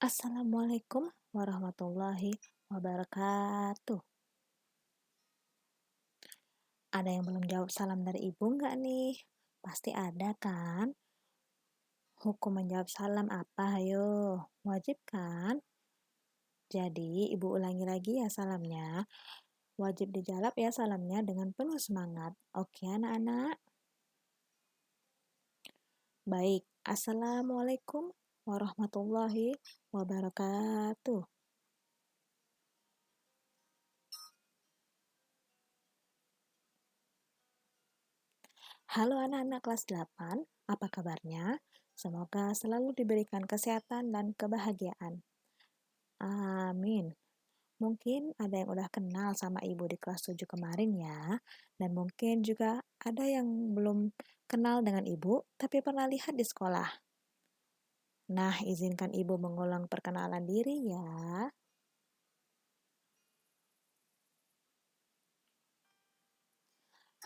Assalamualaikum warahmatullahi wabarakatuh. Ada yang belum jawab salam dari ibu nggak nih? Pasti ada kan? Hukum menjawab salam apa, hayo? Wajib kan? Jadi, ibu ulangi lagi ya salamnya. Wajib dijawab ya salamnya dengan penuh semangat. Oke, anak-anak? Baik. Assalamualaikum warahmatullahi wabarakatuh. Halo anak-anak kelas 8, apa kabarnya? Semoga selalu diberikan kesehatan dan kebahagiaan. Amin. Mungkin ada yang udah kenal sama ibu di kelas 7 kemarin ya, dan mungkin juga ada yang belum kenal dengan ibu, tapi pernah lihat di sekolah. Nah, izinkan ibu mengulang perkenalan diri ya.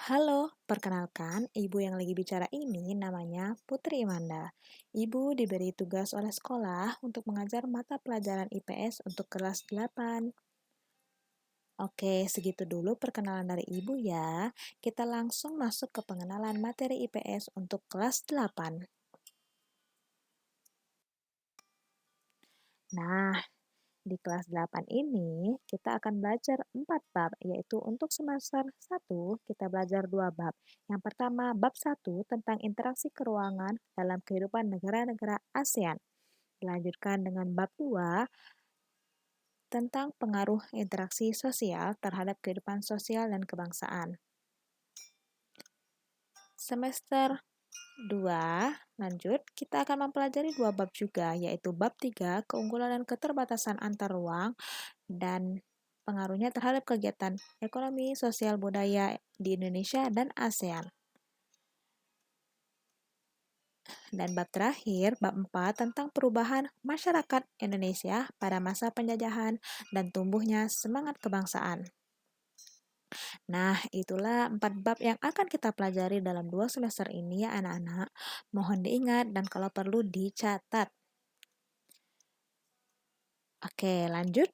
Halo, perkenalkan ibu yang lagi bicara ini namanya Putri Imanda. Ibu diberi tugas oleh sekolah untuk mengajar mata pelajaran IPS untuk kelas 8. Oke, segitu dulu perkenalan dari ibu ya. Kita langsung masuk ke pengenalan materi IPS untuk kelas 8. Nah, di kelas 8 ini kita akan belajar 4 bab, yaitu untuk semester 1 kita belajar 2 bab. Yang pertama, bab 1 tentang interaksi keuangan dalam kehidupan negara-negara ASEAN. Dilanjutkan dengan bab 2 tentang pengaruh interaksi sosial terhadap kehidupan sosial dan kebangsaan. Semester 2, lanjut, kita akan mempelajari 2 bab juga, yaitu bab 3, keunggulan dan keterbatasan antar ruang, dan pengaruhnya terhadap kegiatan ekonomi, sosial, budaya di Indonesia dan ASEAN. Dan bab terakhir, bab 4, tentang perubahan masyarakat Indonesia pada masa penjajahan dan tumbuhnya semangat kebangsaan. Nah, itulah 4 bab yang akan kita pelajari dalam 2 semester ini ya anak-anak. Mohon diingat dan kalau perlu dicatat. Oke, lanjut.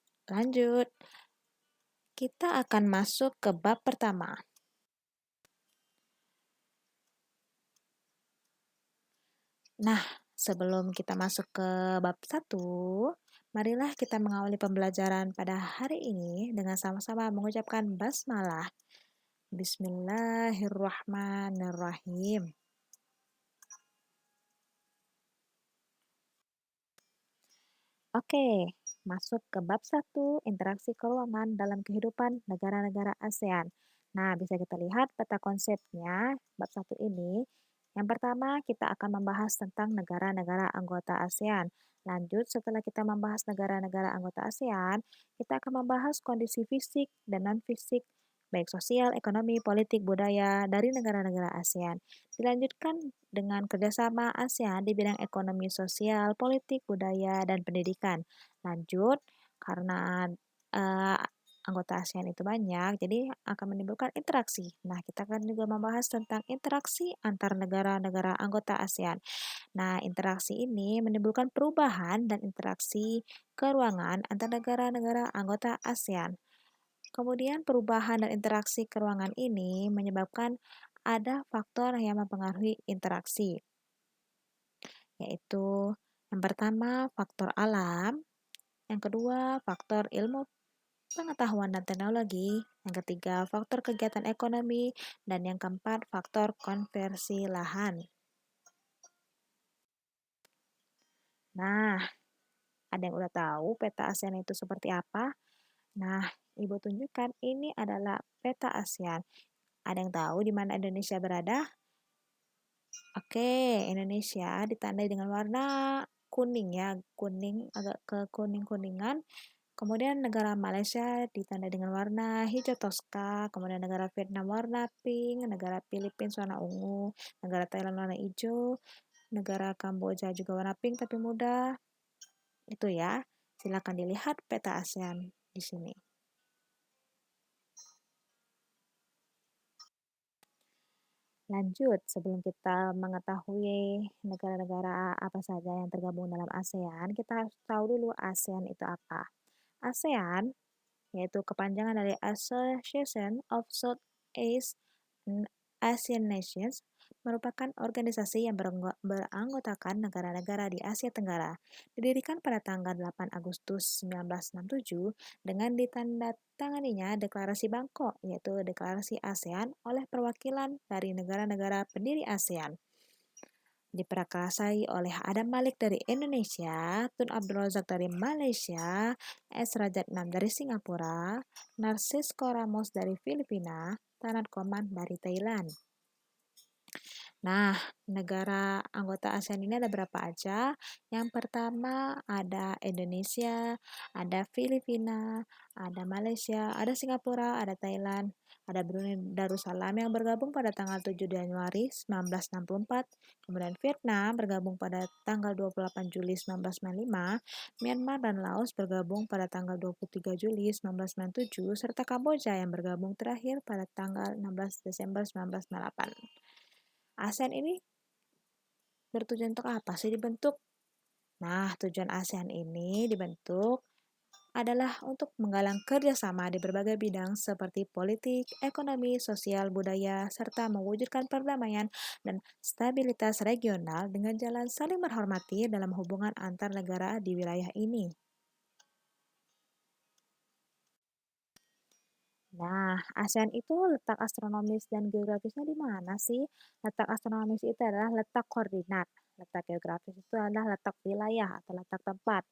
Kita akan masuk ke bab pertama. Nah, sebelum kita masuk ke bab 1, marilah kita mengawali pembelajaran pada hari ini dengan sama-sama mengucapkan basmalah. Bismillahirrahmanirrahim. Oke, masuk ke bab 1, interaksi keuangan dalam kehidupan negara-negara ASEAN. Nah, bisa kita lihat peta konsepnya bab 1 ini. Yang pertama, kita akan membahas tentang negara-negara anggota ASEAN. Lanjut, setelah kita membahas negara-negara anggota ASEAN, kita akan membahas kondisi fisik dan non-fisik, baik sosial, ekonomi, politik, budaya dari negara-negara ASEAN. Dilanjutkan dengan kerjasama ASEAN di bidang ekonomi sosial, politik, budaya, dan pendidikan. Lanjut, karena uh, anggota ASEAN itu banyak, jadi akan menimbulkan interaksi. Nah, kita akan juga membahas tentang interaksi antar negara-negara anggota ASEAN. Nah, interaksi ini menimbulkan perubahan dan interaksi keruangan antar negara-negara anggota ASEAN. Kemudian perubahan dan interaksi keruangan ini menyebabkan ada faktor yang mempengaruhi interaksi, yaitu yang pertama faktor alam, yang kedua faktor ilmu pengetahuan dan teknologi, yang ketiga faktor kegiatan ekonomi, dan yang keempat faktor konversi lahan. Nah, ada yang udah tahu peta ASEAN itu seperti apa? Nah, Ibu tunjukkan ini adalah peta ASEAN. Ada yang tahu di mana Indonesia berada? Oke, Indonesia ditandai dengan warna kuning ya, kuning agak ke kuning-kuningan. Kemudian negara Malaysia ditandai dengan warna hijau toska, kemudian negara Vietnam warna pink, negara Filipina warna ungu, negara Thailand warna hijau, negara Kamboja juga warna pink tapi muda. Itu ya. Silakan dilihat peta ASEAN di sini. Lanjut, sebelum kita mengetahui negara-negara apa saja yang tergabung dalam ASEAN, kita harus tahu dulu ASEAN itu apa. ASEAN yaitu kepanjangan dari Association of Southeast Asian Nations, merupakan organisasi yang beranggotakan negara-negara di Asia Tenggara. Didirikan pada tanggal 8 Agustus 1967 dengan ditandatanganinya Deklarasi Bangkok, yaitu Deklarasi ASEAN oleh perwakilan dari negara-negara pendiri ASEAN. Diprakarsai oleh Adam Malik dari Indonesia, Tun Abdul Razak dari Malaysia, S. Rajatnam dari Singapura, Narcisco Ramos dari Filipina, Tanat Koman dari Thailand. Nah, negara anggota ASEAN ini ada berapa aja? Yang pertama ada Indonesia, ada Filipina, ada Malaysia, ada Singapura, ada Thailand, ada Brunei Darussalam yang bergabung pada tanggal 7 Januari 1964, kemudian Vietnam bergabung pada tanggal 28 Juli 1995, Myanmar dan Laos bergabung pada tanggal 23 Juli 1997, serta Kamboja yang bergabung terakhir pada tanggal 16 Desember 1998. ASEAN ini bertujuan untuk apa sih dibentuk? Nah, tujuan ASEAN ini dibentuk adalah untuk menggalang kerjasama di berbagai bidang seperti politik, ekonomi, sosial, budaya, serta mewujudkan perdamaian dan stabilitas regional dengan jalan saling menghormati dalam hubungan antar negara di wilayah ini. Nah, ASEAN itu letak astronomis dan geografisnya di mana sih? Letak astronomis itu adalah letak koordinat. Letak geografis itu adalah letak wilayah atau letak tempat.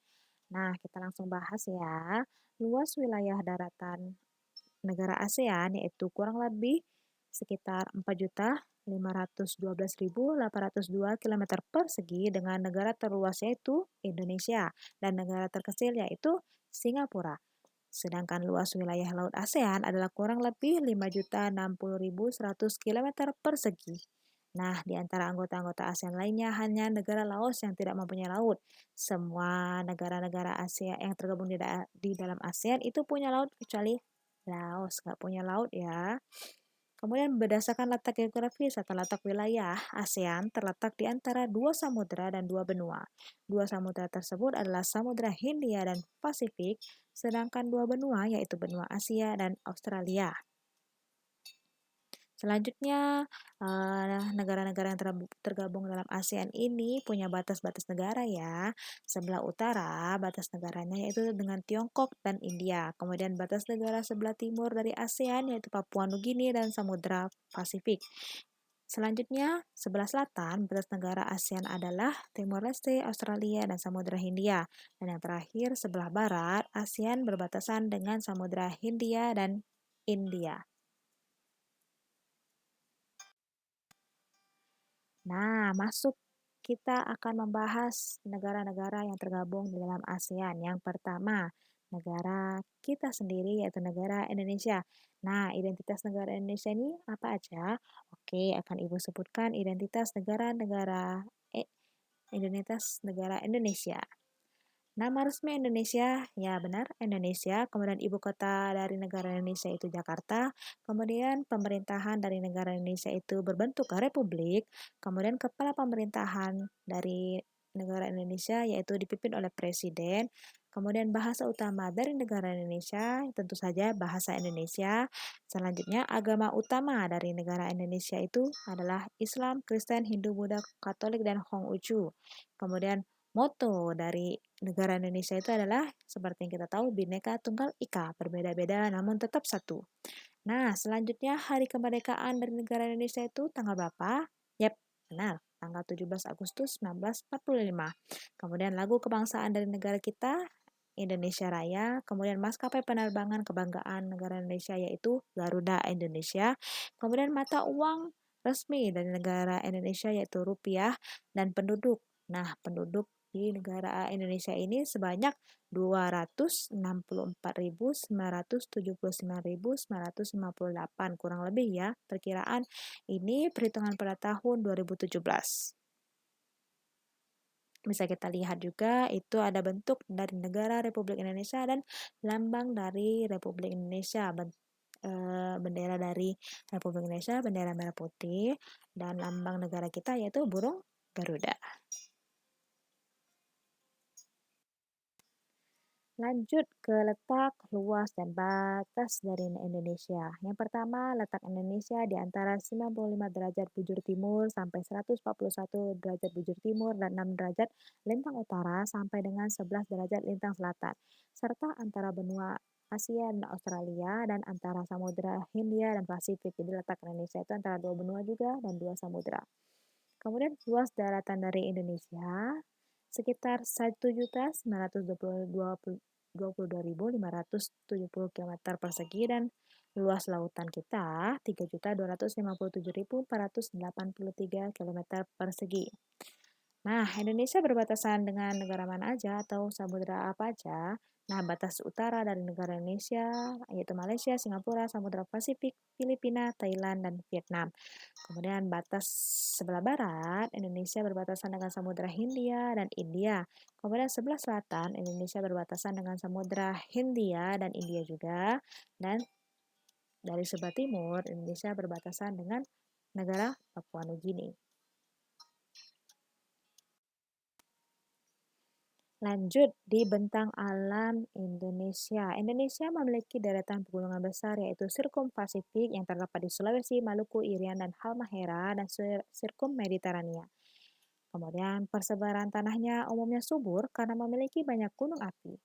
Nah, kita langsung bahas ya. Luas wilayah daratan negara ASEAN yaitu kurang lebih sekitar 4.512.802 km persegi dengan negara terluas yaitu Indonesia dan negara terkecil yaitu Singapura. Sedangkan luas wilayah laut ASEAN adalah kurang lebih 5.060.100 km persegi. Nah, di antara anggota-anggota ASEAN lainnya hanya negara Laos yang tidak mempunyai laut. Semua negara-negara Asia yang tergabung di dalam ASEAN itu punya laut kecuali Laos nggak punya laut ya. Kemudian berdasarkan letak geografis atau letak wilayah, ASEAN terletak di antara dua samudera dan dua benua. Dua samudera tersebut adalah Samudra Hindia dan Pasifik, sedangkan dua benua yaitu benua Asia dan Australia. Selanjutnya, negara-negara yang tergabung dalam ASEAN ini punya batas-batas negara ya. Sebelah utara, batas negaranya yaitu dengan Tiongkok dan India. Kemudian batas negara sebelah timur dari ASEAN yaitu Papua Nugini dan Samudra Pasifik. Selanjutnya, sebelah selatan, batas negara ASEAN adalah Timor Leste, Australia, dan Samudra Hindia. Dan yang terakhir, sebelah barat, ASEAN berbatasan dengan Samudra Hindia dan India. Nah, masuk kita akan membahas negara-negara yang tergabung di dalam ASEAN. Yang pertama, negara kita sendiri yaitu negara Indonesia. Nah, identitas negara Indonesia ini apa aja? Oke, akan Ibu sebutkan identitas negara-negara identitas negara Indonesia. Nama resmi Indonesia, ya benar, Indonesia. Kemudian ibu kota dari negara Indonesia itu Jakarta. Kemudian pemerintahan dari negara Indonesia itu berbentuk republik. Kemudian kepala pemerintahan dari negara Indonesia yaitu dipimpin oleh presiden. Kemudian bahasa utama dari negara Indonesia, tentu saja bahasa Indonesia. Selanjutnya, agama utama dari negara Indonesia itu adalah Islam, Kristen, Hindu, Buddha, Katolik, dan Konghucu. Kemudian moto dari negara Indonesia itu adalah seperti yang kita tahu Bhinneka Tunggal Ika, berbeda-beda namun tetap satu. Nah, selanjutnya hari kemerdekaan dari negara Indonesia itu tanggal berapa? Yap, benar, tanggal 17 Agustus 1945. Kemudian lagu kebangsaan dari negara kita Indonesia Raya, kemudian maskapai penerbangan kebanggaan negara Indonesia yaitu Garuda Indonesia, kemudian mata uang resmi dari negara Indonesia yaitu rupiah dan penduduk. Nah, penduduk di negara Indonesia ini sebanyak 264.979.958 kurang lebih ya perkiraan ini perhitungan pada tahun 2017. Bisa kita lihat juga itu ada bentuk dari negara Republik Indonesia dan lambang dari Republik Indonesia. bendera dari Republik Indonesia, bendera merah putih, dan lambang negara kita yaitu burung Garuda. Lanjut ke letak, luas, dan batas dari Indonesia. Yang pertama, letak Indonesia di antara 95 derajat bujur timur sampai 141 derajat bujur timur dan 6 derajat lintang utara sampai dengan 11 derajat lintang selatan, serta antara benua Asia dan Australia dan antara Samudra Hindia dan Pasifik. Jadi letak Indonesia itu antara dua benua juga dan dua samudra. Kemudian luas daratan dari Indonesia sekitar 1.922.570 km persegi dan luas lautan kita 3.257.483 km persegi. Nah, Indonesia berbatasan dengan negara mana aja atau samudera apa aja? Nah, batas utara dari negara Indonesia yaitu Malaysia, Singapura, Samudra Pasifik, Filipina, Thailand, dan Vietnam. Kemudian batas sebelah barat, Indonesia berbatasan dengan Samudra Hindia dan India. Kemudian sebelah selatan, Indonesia berbatasan dengan Samudra Hindia dan India juga. Dan dari sebelah timur, Indonesia berbatasan dengan negara Papua Nugini. Lanjut di bentang alam Indonesia. Indonesia memiliki deretan pegunungan besar yaitu Sirkum Pasifik yang terdapat di Sulawesi, Maluku, Irian, dan Halmahera dan Sirkum Mediterania. Kemudian persebaran tanahnya umumnya subur karena memiliki banyak gunung api.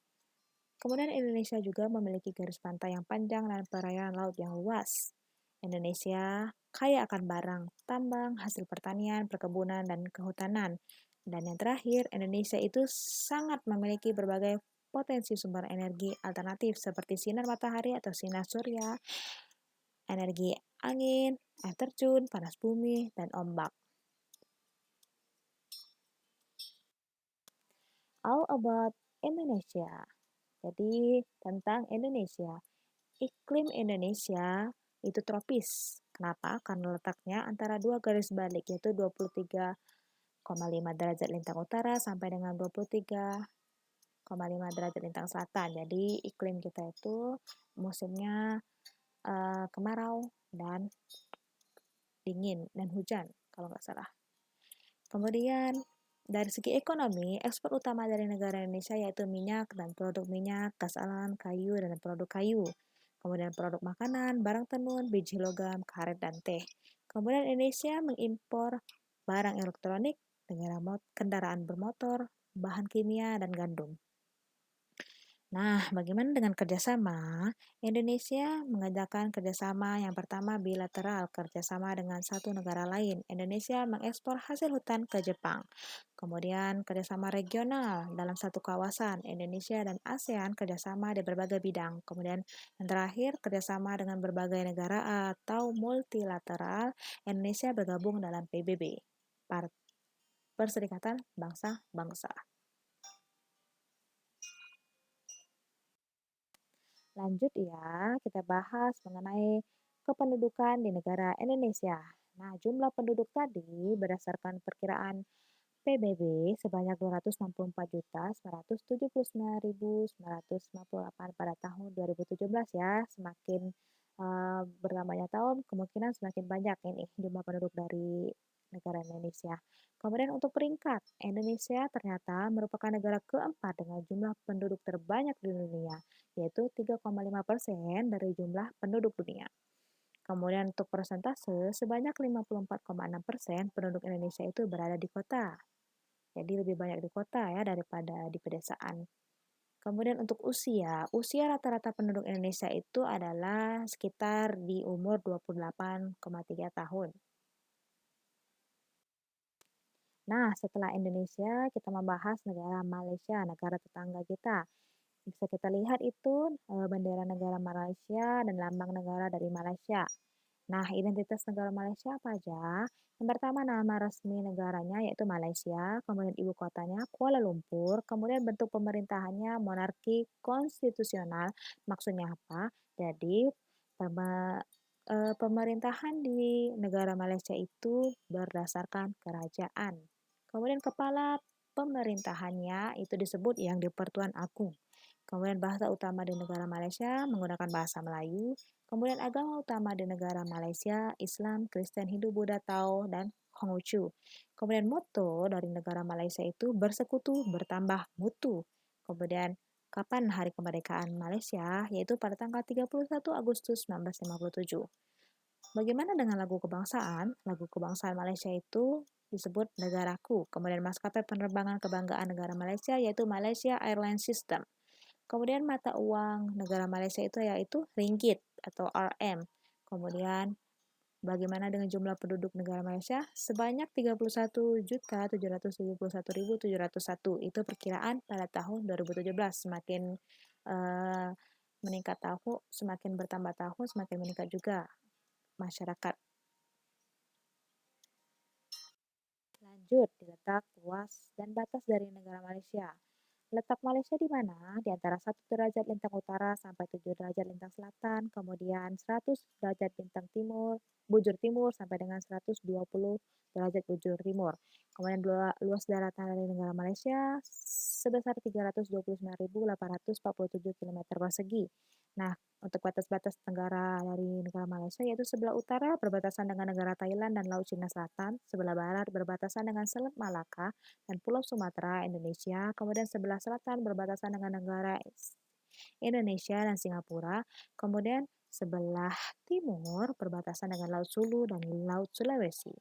Kemudian Indonesia juga memiliki garis pantai yang panjang dan perairan laut yang luas. Indonesia kaya akan barang, tambang, hasil pertanian, perkebunan, dan kehutanan. Dan yang terakhir, Indonesia itu sangat memiliki berbagai potensi sumber energi alternatif seperti sinar matahari atau sinar surya, energi angin, air terjun, panas bumi, dan ombak. All about Indonesia. Jadi tentang Indonesia. Iklim Indonesia itu tropis. Kenapa? Karena letaknya antara dua garis balik yaitu 23,5 derajat lintang utara sampai dengan 23,5 derajat lintang selatan. Jadi iklim kita itu musimnya kemarau dan dingin dan hujan kalau nggak salah. Kemudian dari segi ekonomi, ekspor utama dari negara Indonesia yaitu minyak dan produk minyak, gas alam, kayu, dan produk kayu. Kemudian produk makanan, barang tenun, biji logam, karet, dan teh. Kemudian Indonesia mengimpor barang elektronik, kendaraan bermotor, bahan kimia, dan gandum. Nah, bagaimana dengan kerjasama? Indonesia mengadakan kerjasama yang pertama bilateral, kerjasama dengan satu negara lain. Indonesia mengekspor hasil hutan ke Jepang. Kemudian kerjasama regional dalam satu kawasan. Indonesia dan ASEAN kerjasama di berbagai bidang. Kemudian yang terakhir, kerjasama dengan berbagai negara atau multilateral. Indonesia bergabung dalam PBB, Perserikatan Bangsa-Bangsa. Lanjut ya, kita bahas mengenai kependudukan di negara Indonesia. Nah, jumlah penduduk tadi berdasarkan perkiraan PBB sebanyak 264.979.958 pada tahun 2017 ya. Semakin bertambahnya tahun, kemungkinan semakin banyak ini jumlah penduduk dari negara Indonesia. Kemudian untuk peringkat, Indonesia ternyata merupakan negara keempat dengan jumlah penduduk terbanyak di dunia, yaitu 3,5% dari jumlah penduduk dunia. Kemudian untuk persentase, sebanyak 54,6% penduduk Indonesia itu berada di kota. Jadi lebih banyak di kota ya daripada di pedesaan. Kemudian untuk usia, usia rata-rata penduduk Indonesia itu adalah sekitar di umur 28,3 tahun. Nah, setelah Indonesia, kita membahas negara Malaysia, negara tetangga kita. Bisa kita lihat itu bendera negara Malaysia dan lambang negara dari Malaysia. Nah, identitas negara Malaysia apa aja? Yang pertama nama resmi negaranya yaitu Malaysia, kemudian ibu kotanya Kuala Lumpur, kemudian bentuk pemerintahannya monarki konstitusional. Maksudnya apa? Jadi pemerintahan di negara Malaysia itu berdasarkan kerajaan. Kemudian kepala pemerintahannya itu disebut Yang di-Pertuan Agong. Kemudian bahasa utama di negara Malaysia menggunakan bahasa Melayu. Kemudian agama utama di negara Malaysia, Islam, Kristen, Hindu, Buddha, Tao, dan Konghucu. Kemudian moto dari negara Malaysia itu bersekutu, bertambah mutu. Kemudian kapan hari kemerdekaan Malaysia? Yaitu pada tanggal 31 Agustus 1957. Bagaimana dengan lagu kebangsaan? Lagu kebangsaan Malaysia itu disebut Negaraku. Kemudian maskapai penerbangan kebanggaan negara Malaysia yaitu Malaysia Airlines System. Kemudian mata uang negara Malaysia itu yaitu ringgit atau RM. Kemudian bagaimana dengan jumlah penduduk negara Malaysia? Sebanyak 31.771.701. Itu perkiraan pada tahun 2017. Semakin meningkat tahun, semakin bertambah tahun, semakin meningkat juga masyarakat. Lanjut, diletak luas dan batas dari negara Malaysia. Letak Malaysia di mana? Di antara 1 derajat lintang utara sampai 7 derajat lintang selatan, kemudian 100 derajat lintang bujur timur sampai dengan 120 derajat bujur timur. Kemudian luas daratan dari negara Malaysia sebesar 329.847 km persegi. Nah, untuk batas-batas negara dari negara Malaysia yaitu sebelah utara berbatasan dengan negara Thailand dan Laut Cina Selatan, sebelah barat berbatasan dengan Selat Malaka dan Pulau Sumatera, Indonesia, kemudian sebelah selatan berbatasan dengan negara Indonesia dan Singapura, kemudian sebelah timur berbatasan dengan Laut Sulu dan Laut Sulawesi.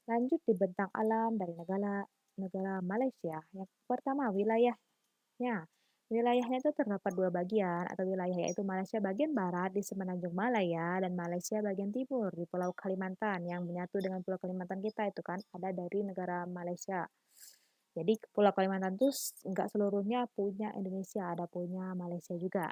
Lanjut di bentang alam dari negara Malaysia. Yang pertama, wilayahnya. Wilayahnya itu terdapat 2 bagian atau wilayah yaitu Malaysia bagian barat di Semenanjung Malaya dan Malaysia bagian timur di Pulau Kalimantan yang menyatu dengan Pulau Kalimantan kita itu kan ada dari negara Malaysia. Jadi Pulau Kalimantan itu nggak seluruhnya punya Indonesia, ada punya Malaysia juga.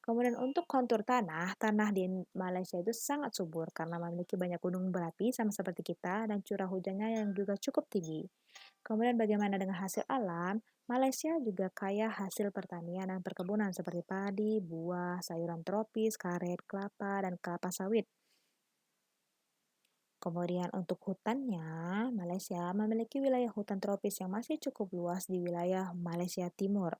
Kemudian untuk kontur tanah, tanah di Malaysia itu sangat subur karena memiliki banyak gunung berapi sama seperti kita dan curah hujannya yang juga cukup tinggi. Kemudian bagaimana dengan hasil alam? Malaysia juga kaya hasil pertanian dan perkebunan seperti padi, buah, sayuran tropis, karet, kelapa, dan kelapa sawit. Kemudian untuk hutannya, Malaysia memiliki wilayah hutan tropis yang masih cukup luas di wilayah Malaysia Timur.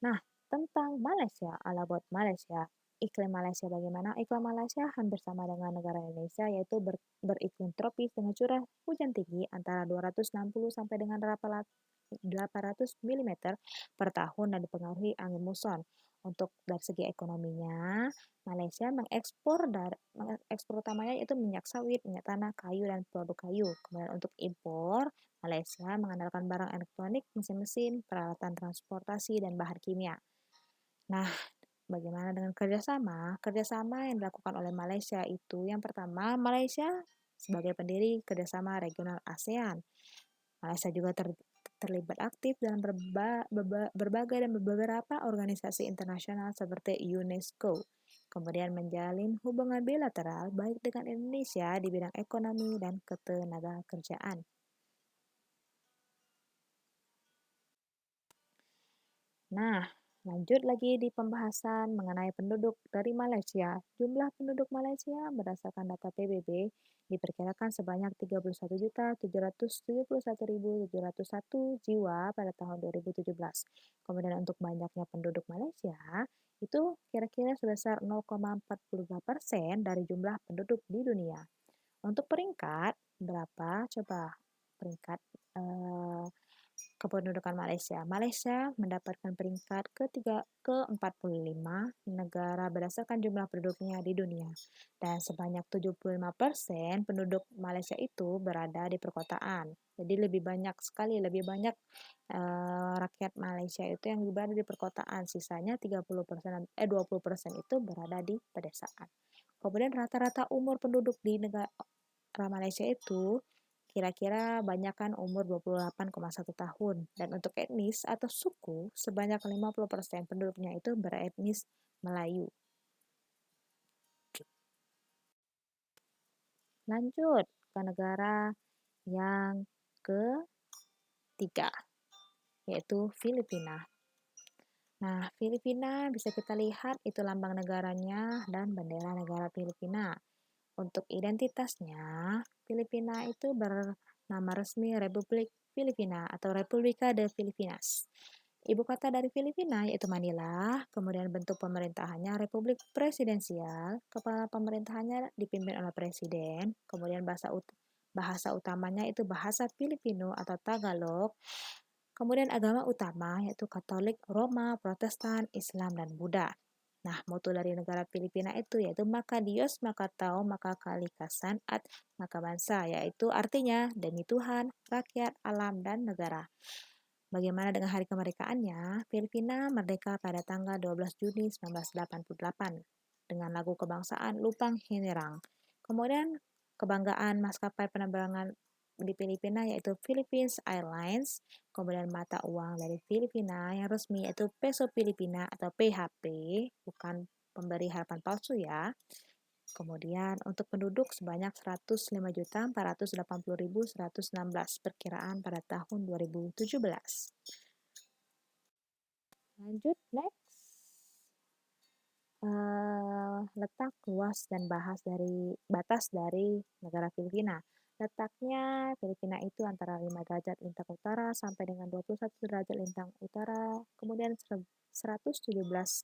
Nah, tentang Malaysia, ala buat Malaysia. Iklim Malaysia bagaimana? Iklim Malaysia hampir sama dengan negara Indonesia, yaitu beriklim tropis dengan curah hujan tinggi antara 260 sampai dengan 800 mm per tahun dan dipengaruhi angin muson. Untuk dari segi ekonominya, Malaysia mengekspor utamanya itu minyak sawit, minyak tanah, kayu, dan produk kayu. Kemudian untuk impor, Malaysia mengandalkan barang elektronik, mesin-mesin, peralatan transportasi, dan bahan kimia. Nah, bagaimana dengan kerjasama? Kerjasama yang dilakukan oleh Malaysia itu yang pertama, Malaysia sebagai pendiri kerjasama regional ASEAN. Malaysia juga terlibat aktif dalam berbagai dan beberapa organisasi internasional seperti UNESCO. Kemudian menjalin hubungan bilateral baik dengan Indonesia di bidang ekonomi dan ketenagakerjaan. Nah, lanjut lagi di pembahasan mengenai penduduk dari Malaysia. Jumlah penduduk Malaysia berdasarkan data PBB diperkirakan sebanyak 31.771.701 jiwa pada tahun 2017. Kemudian untuk banyaknya penduduk Malaysia, itu kira-kira sebesar 0,42% dari jumlah penduduk di dunia. Untuk peringkat, berapa? Coba peringkat eh, kependudukan Malaysia. Malaysia mendapatkan peringkat ke-45 negara berdasarkan jumlah penduduknya di dunia. Dan sebanyak 75% penduduk Malaysia itu berada di perkotaan. Jadi lebih banyak sekali, lebih banyak rakyat Malaysia itu yang berada di perkotaan. Sisanya 20% itu berada di pedesaan. Kemudian rata-rata umur penduduk di negara Malaysia itu kira-kira banyakkan umur 28,1 tahun. Dan untuk etnis atau suku, sebanyak 50% penduduknya itu beretnis Melayu. Lanjut ke negara yang ketiga, yaitu Filipina. Nah, Filipina bisa kita lihat itu lambang negaranya dan bendera negara Filipina. Untuk identitasnya, Filipina itu bernama resmi Republik Filipina atau República de Filipinas. Ibu kota dari Filipina yaitu Manila, kemudian bentuk pemerintahannya Republik Presidensial, kepala pemerintahannya dipimpin oleh presiden, kemudian bahasa utamanya itu bahasa Filipino atau Tagalog, kemudian agama utama yaitu Katolik, Roma, Protestan, Islam, dan Buddha. Nah, moto dari negara Filipina itu yaitu Maka Dios, Maka Tao, Maka Kalikasan, at Maka Bansa, yaitu artinya demi Tuhan, rakyat, alam, dan negara. Bagaimana dengan hari kemerdekaannya? Filipina merdeka pada tanggal 12 Juni 1988 dengan lagu kebangsaan Lupang Hinirang. Kemudian kebanggaan maskapai penerbangan di Filipina yaitu Philippines Airlines, kemudian mata uang dari Filipina yang resmi yaitu Peso Filipina atau PHP, bukan pemberi harapan palsu ya. Kemudian untuk penduduk sebanyak 105.480.116 perkiraan pada tahun 2017. Lanjut, next. Letak, luas, dan batas dari negara Filipina. Letaknya, Filipina itu antara 5 derajat lintang utara sampai dengan 21 derajat lintang utara, kemudian 117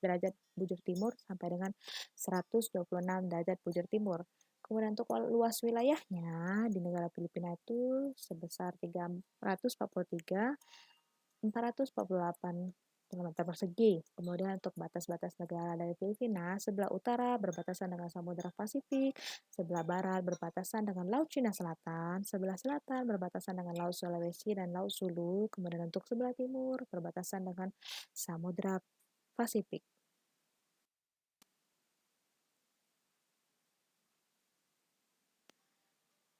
derajat bujur timur sampai dengan 126 derajat bujur timur. Kemudian untuk luas wilayahnya di negara Filipina itu sebesar 448 kilometer persegi. Kemudian untuk batas-batas negara dari Filipina, sebelah utara berbatasan dengan Samudra Pasifik, sebelah barat berbatasan dengan Laut Cina Selatan, sebelah selatan berbatasan dengan Laut Sulawesi dan Laut Sulu, kemudian untuk sebelah timur berbatasan dengan Samudra Pasifik.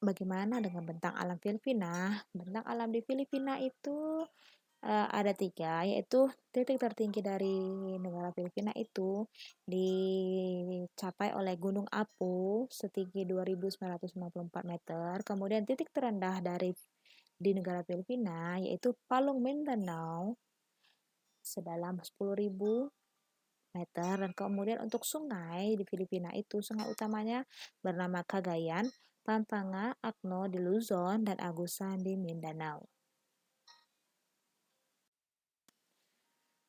Bagaimana dengan bentang alam Filipina? Bentang alam di Filipina itu ada 3, yaitu titik tertinggi dari negara Filipina itu dicapai oleh Gunung Apu setinggi 2.994 meter. Kemudian titik terendah di negara Filipina yaitu Palung Mindanao sedalam 10.000 meter. Dan kemudian untuk sungai di Filipina itu sungai utamanya bernama Cagayan, Pampanga, Acno di Luzon, dan Agusan di Mindanao.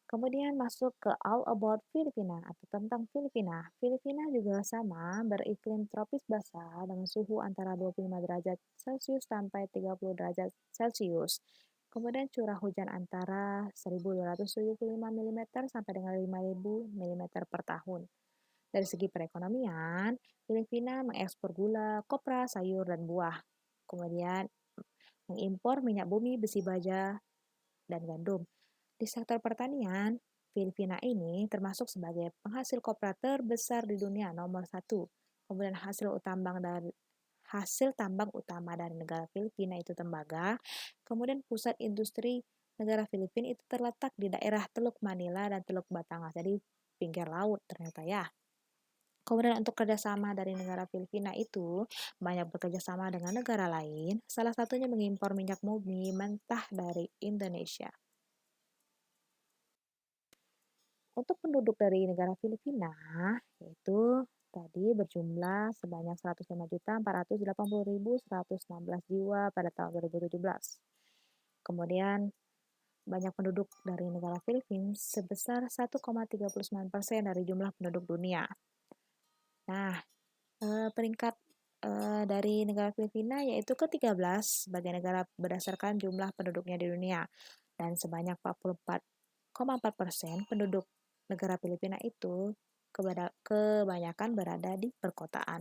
Kemudian masuk ke All About Filipina atau tentang Filipina. Filipina juga sama, beriklim tropis basah dengan suhu antara 25 derajat Celcius sampai 30 derajat Celcius. Kemudian curah hujan antara 1.275 mm sampai dengan 5.000 mm per tahun. Dari segi perekonomian, Filipina mengekspor gula, kopra, sayur, dan buah. Kemudian mengimpor minyak bumi, besi baja, dan gandum. Di sektor pertanian, Filipina ini termasuk sebagai penghasil kopra terbesar di dunia nomor 1. Kemudian hasil tambang utama dari negara Filipina itu tembaga. Kemudian pusat industri negara Filipina itu terletak di daerah Teluk Manila dan Teluk Batangas. Jadi pinggir laut ternyata ya. Kemudian untuk kerjasama dari negara Filipina itu banyak bekerjasama dengan negara lain. Salah satunya mengimpor minyak bumi mentah dari Indonesia. Untuk penduduk dari negara Filipina, yaitu tadi berjumlah sebanyak 105.480.116 jiwa pada tahun 2017. Kemudian banyak penduduk dari negara Filipina sebesar 1,39% dari jumlah penduduk dunia. Nah, peringkat dari negara Filipina yaitu ke-13 sebagai negara berdasarkan jumlah penduduknya di dunia. Dan sebanyak 44,4% penduduk negara Filipina itu kebanyakan berada di perkotaan.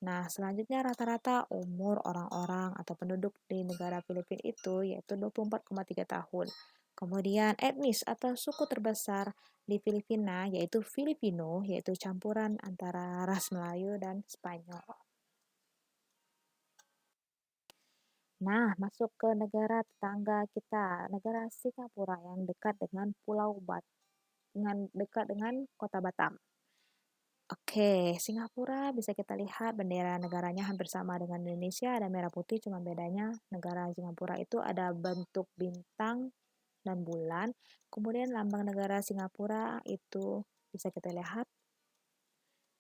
Nah, selanjutnya rata-rata umur orang-orang atau penduduk di negara Filipina itu yaitu 24,3 tahun. Kemudian etnis atau suku terbesar di Filipina yaitu Filipino, yaitu campuran antara ras Melayu dan Spanyol. Nah, masuk ke negara tetangga kita, negara Singapura yang dekat dengan dekat dengan kota Batam. Oke, Singapura bisa kita lihat bendera negaranya hampir sama dengan Indonesia, ada merah putih, cuma bedanya negara Singapura itu ada bentuk bintang dan bulan. Kemudian lambang negara Singapura itu bisa kita lihat.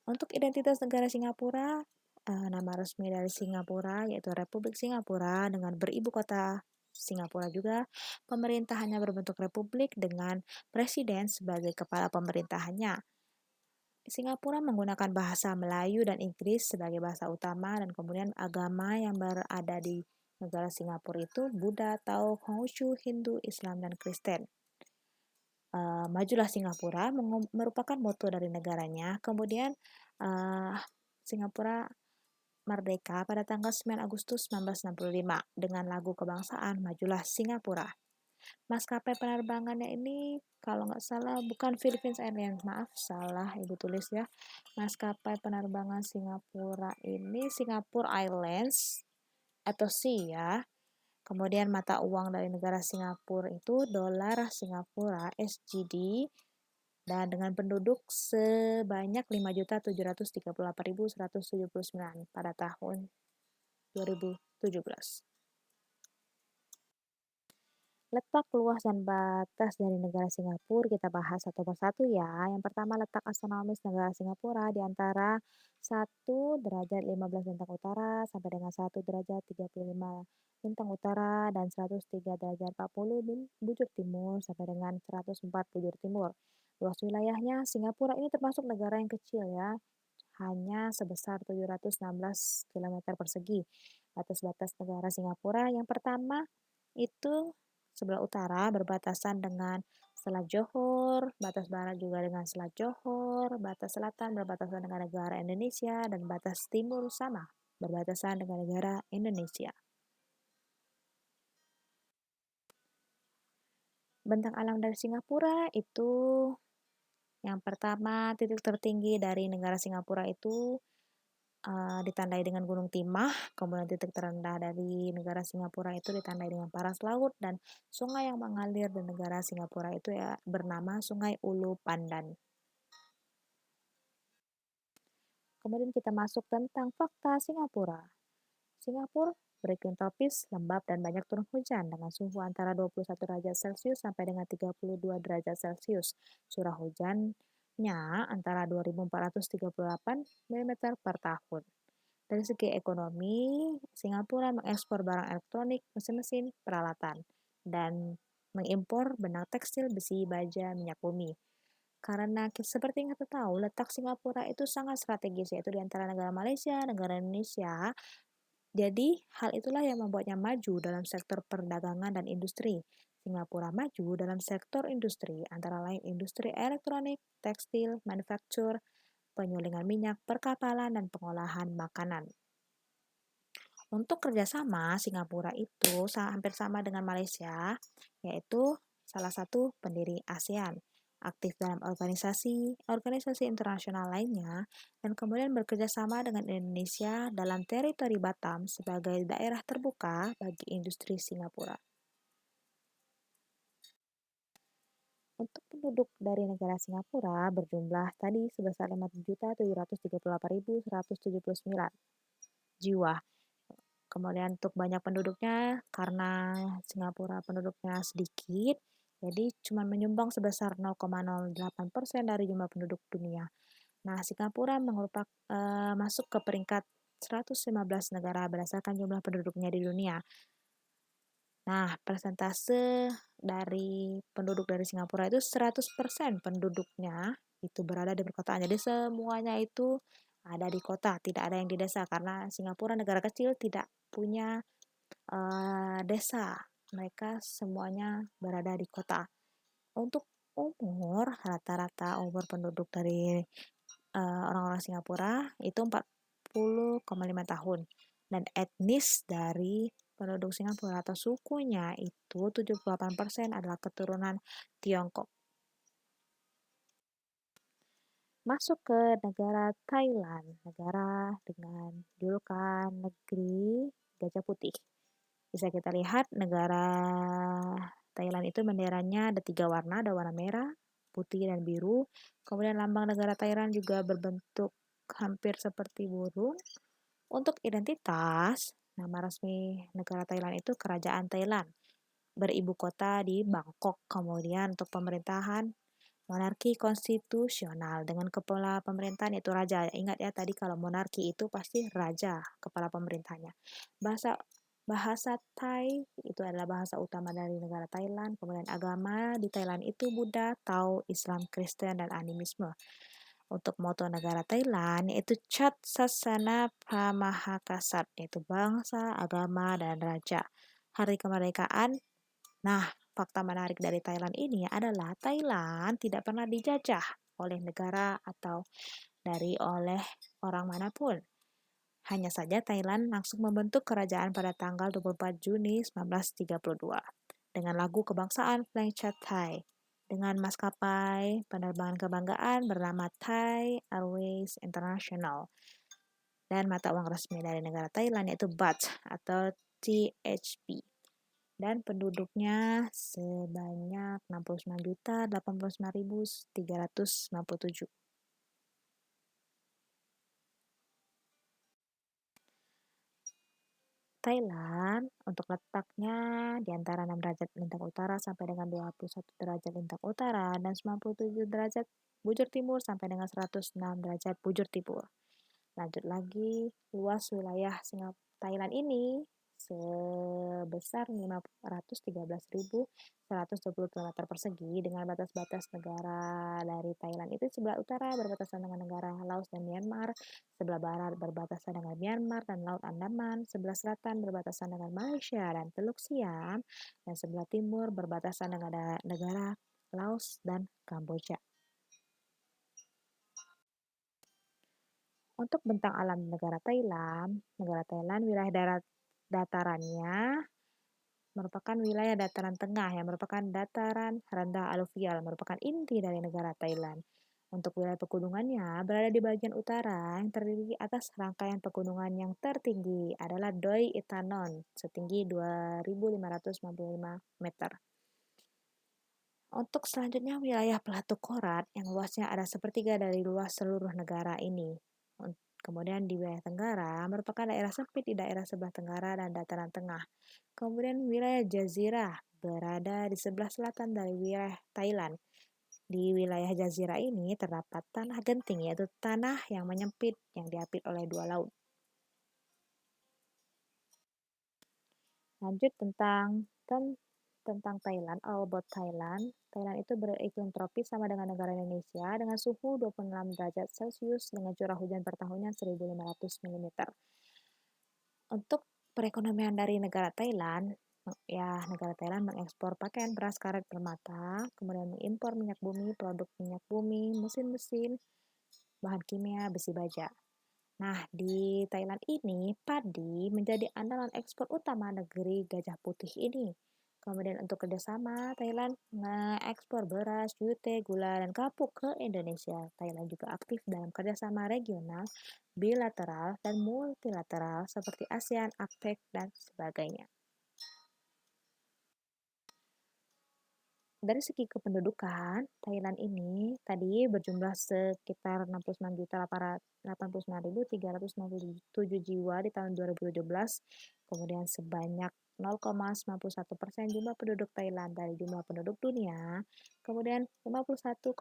Untuk identitas negara Singapura, Nama resmi dari Singapura yaitu Republik Singapura dengan beribu kota Singapura juga. Pemerintahannya berbentuk republik dengan presiden sebagai kepala pemerintahannya. Singapura menggunakan bahasa Melayu dan Inggris sebagai bahasa utama dan kemudian agama yang berada di negara Singapura itu Buddha, Tao, Konghucu, Hindu, Islam, dan Kristen. Majulah Singapura merupakan moto dari negaranya. Kemudian Singapura merdeka pada tanggal 9 Agustus 1965 dengan lagu kebangsaan Majulah Singapura. Maskapai penerbangannya ini kalau nggak salah bukan Philippines Airlines, maaf salah ibu tulis ya. Maskapai penerbangan Singapura ini Singapore Airlines atau SEA ya. Kemudian mata uang dari negara Singapura itu dolar Singapura SGD dan dengan penduduk sebanyak 5.738.179 pada tahun 2017. Letak, luas, dan batas dari negara Singapura kita bahas satu persatu ya. Yang pertama letak astronomis negara Singapura di antara 1 derajat 15 bintang utara sampai dengan 1 derajat 35 bintang utara dan 103 derajat 40 bujur timur sampai dengan 104 bujur timur. Luas wilayahnya, Singapura ini termasuk negara yang kecil ya, hanya sebesar 716 km persegi. Batas-batas negara Singapura yang pertama itu sebelah utara berbatasan dengan Selat Johor, batas barat juga dengan Selat Johor, batas selatan berbatasan dengan negara Indonesia, dan batas timur sama berbatasan dengan negara Indonesia. Bentang alam dari Singapura itu yang pertama, titik tertinggi dari negara Singapura itu ditandai dengan Gunung Timah, kemudian titik terendah dari negara Singapura itu ditandai dengan paras laut, dan sungai yang mengalir di negara Singapura itu ya bernama Sungai Ulu Pandan. Kemudian kita masuk tentang fakta Singapura. Singapura beriklim tropis, lembab, dan banyak turun hujan dengan suhu antara 21 derajat Celcius sampai dengan 32 derajat Celcius. Curah hujannya antara 2.438 mm per tahun. Dari segi ekonomi, Singapura mengekspor barang elektronik, mesin-mesin, peralatan, dan mengimpor benang tekstil, besi, baja, minyak bumi. Karena seperti yang kita tahu, letak Singapura itu sangat strategis, yaitu di antara negara Malaysia, negara Indonesia. Jadi, hal itulah yang membuatnya maju dalam sektor perdagangan dan industri. Singapura maju dalam sektor industri, antara lain industri elektronik, tekstil, manufaktur, penyulingan minyak, perkapalan, dan pengolahan makanan. Untuk kerjasama, Singapura itu hampir sama dengan Malaysia, yaitu salah satu pendiri ASEAN, aktif dalam organisasi internasional lainnya, dan kemudian bekerja sama dengan Indonesia dalam teritori Batam sebagai daerah terbuka bagi industri Singapura. Untuk penduduk dari negara Singapura berjumlah tadi sebesar 5.738.179 jiwa. Kemudian untuk banyak penduduknya, karena Singapura penduduknya sedikit, jadi cuma menyumbang sebesar 0,08% dari jumlah penduduk dunia. Nah, Singapura masuk ke peringkat 115 negara berdasarkan jumlah penduduknya di dunia. Nah, persentase dari penduduk dari Singapura itu 100% penduduknya itu berada di perkotaan. Jadi semuanya itu ada di kota, tidak ada yang di desa karena Singapura negara kecil tidak punya desa. Mereka semuanya berada di kota. Untuk rata-rata umur penduduk dari orang-orang Singapura itu 40,5 tahun. Dan etnis dari penduduk Singapura atau sukunya itu 78% adalah keturunan Tiongkok. Masuk ke negara Thailand, negara dengan julukan negeri gajah putih. Bisa kita lihat negara Thailand itu benderanya ada 3 warna, ada warna merah, putih, dan biru. Kemudian lambang negara Thailand juga berbentuk hampir seperti burung. Untuk identitas, nama resmi negara Thailand itu Kerajaan Thailand. Beribu kota di Bangkok. Kemudian untuk pemerintahan Monarki konstitusional dengan kepala pemerintahan itu raja. Ingat ya tadi kalau monarki itu pasti raja kepala pemerintahnya. Bahasa bahasa Thai itu adalah bahasa utama dari negara Thailand. Kemudian agama di Thailand itu Buddha, Tao, Islam, Kristen, dan animisme. Untuk moto negara Thailand yaitu Chat Sasana Pramahakasat, yaitu bangsa, agama, dan raja. Hari kemerdekaan. Nah, fakta menarik dari Thailand ini adalah Thailand tidak pernah dijajah oleh negara atau oleh orang manapun. Hanya saja Thailand langsung membentuk kerajaan pada tanggal 24 Juni 1932 dengan lagu kebangsaan Plang Chat Thai dengan maskapai penerbangan kebanggaan bernama Thai Airways International dan mata uang resmi dari negara Thailand yaitu Baht atau THB dan penduduknya sebanyak 69.089.397. Thailand untuk letaknya di antara 6 derajat lintang utara sampai dengan 21 derajat lintang utara dan 97 derajat bujur timur sampai dengan 106 derajat bujur timur. Lanjut lagi, luas wilayah Thailand ini sebesar 513.120 km persegi dengan batas-batas negara dari Thailand itu sebelah utara berbatasan dengan negara Laos dan Myanmar, sebelah barat berbatasan dengan Myanmar dan Laut Andaman, sebelah selatan berbatasan dengan Malaysia dan Teluk Siam, dan sebelah timur berbatasan dengan negara Laos dan Kamboja. Untuk bentang alam negara Thailand wilayah datarannya merupakan wilayah dataran tengah yang merupakan dataran rendah aluvial, merupakan inti dari negara Thailand. Untuk wilayah pegunungannya berada di bagian utara yang terdiri atas rangkaian pegunungan yang tertinggi adalah Doi Itanon setinggi 2.595 meter. Untuk selanjutnya wilayah Plato Korat yang luasnya ada sepertiga dari luas seluruh negara ini. Kemudian di wilayah Tenggara merupakan daerah sempit di daerah sebelah tenggara dan dataran tengah. Kemudian wilayah Jazirah berada di sebelah selatan dari wilayah Thailand. Di wilayah Jazirah ini terdapat tanah genting, yaitu tanah yang menyempit yang diapit oleh dua laut. Lanjut tentang Thailand, about Thailand. Thailand itu beriklim tropis sama dengan negara Indonesia dengan suhu 26 derajat Celcius dengan curah hujan per tahunnya 1.500 mm. Untuk perekonomian dari negara Thailand, negara Thailand mengekspor pakaian beras karet permata, kemudian mengimpor minyak bumi, produk minyak bumi, mesin-mesin, bahan kimia, besi baja. Nah, di Thailand ini, padi menjadi andalan ekspor utama negeri Gajah Putih ini. Kemudian untuk kerjasama, Thailand mengekspor beras, jute, gula, dan kapuk ke Indonesia. Thailand juga aktif dalam kerjasama regional, bilateral, dan multilateral seperti ASEAN, APEC, dan sebagainya. Dari segi kependudukan, Thailand ini tadi berjumlah sekitar 69.397 jiwa di tahun 2017, kemudian sebanyak 0,91% jumlah penduduk Thailand dari jumlah penduduk dunia, kemudian 51,6%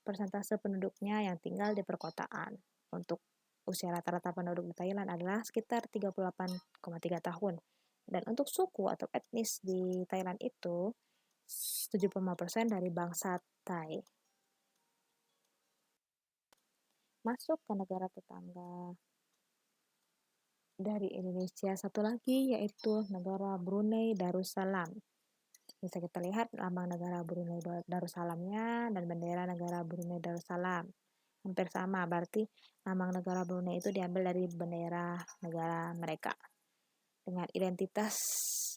persentase penduduknya yang tinggal di perkotaan. Untuk usia rata-rata penduduk di Thailand adalah sekitar 38,3 tahun. Dan untuk suku atau etnis di Thailand itu 75% dari bangsa Thai. Masuk ke negara tetangga dari Indonesia satu lagi yaitu negara Brunei Darussalam. Bisa kita lihat lambang negara Brunei Darussalamnya dan bendera negara Brunei Darussalam. Hampir sama, berarti lambang negara Brunei itu diambil dari bendera negara mereka. Dengan identitas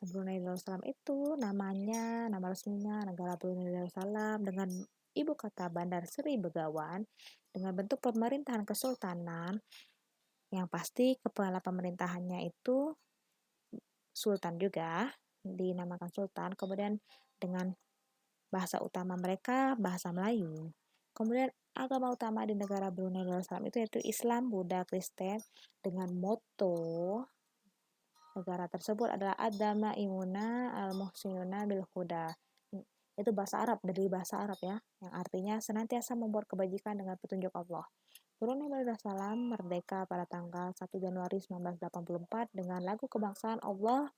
Brunei Darussalam itu nama resminya negara Brunei Darussalam dengan ibu kota Bandar Seri Begawan dengan bentuk pemerintahan kesultanan yang pasti kepala pemerintahannya itu sultan juga dinamakan sultan, kemudian dengan bahasa utama mereka bahasa Melayu. Kemudian agama utama di negara Brunei Darussalam itu yaitu Islam, Buddha, Kristen dengan moto negara tersebut adalah Ad-Dama Imuna Al-Muhsinuna Bil Huda. Itu bahasa Arab, dari bahasa Arab ya, yang artinya senantiasa membuat kebajikan dengan petunjuk Allah. Brunei Darussalam merdeka pada tanggal 1 Januari 1984 dengan lagu kebangsaan Allah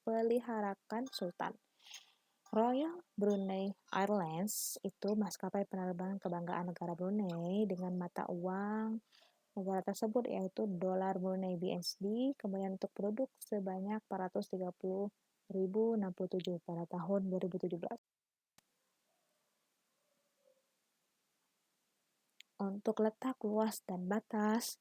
peliharakan Sultan. Royal Brunei Airlines itu maskapai penerbangan kebanggaan negara Brunei dengan mata uang negara tersebut yaitu dolar Brunei BSD, kemudian untuk penduduk sebanyak 430.067 pada tahun 2017. Untuk letak luas dan batas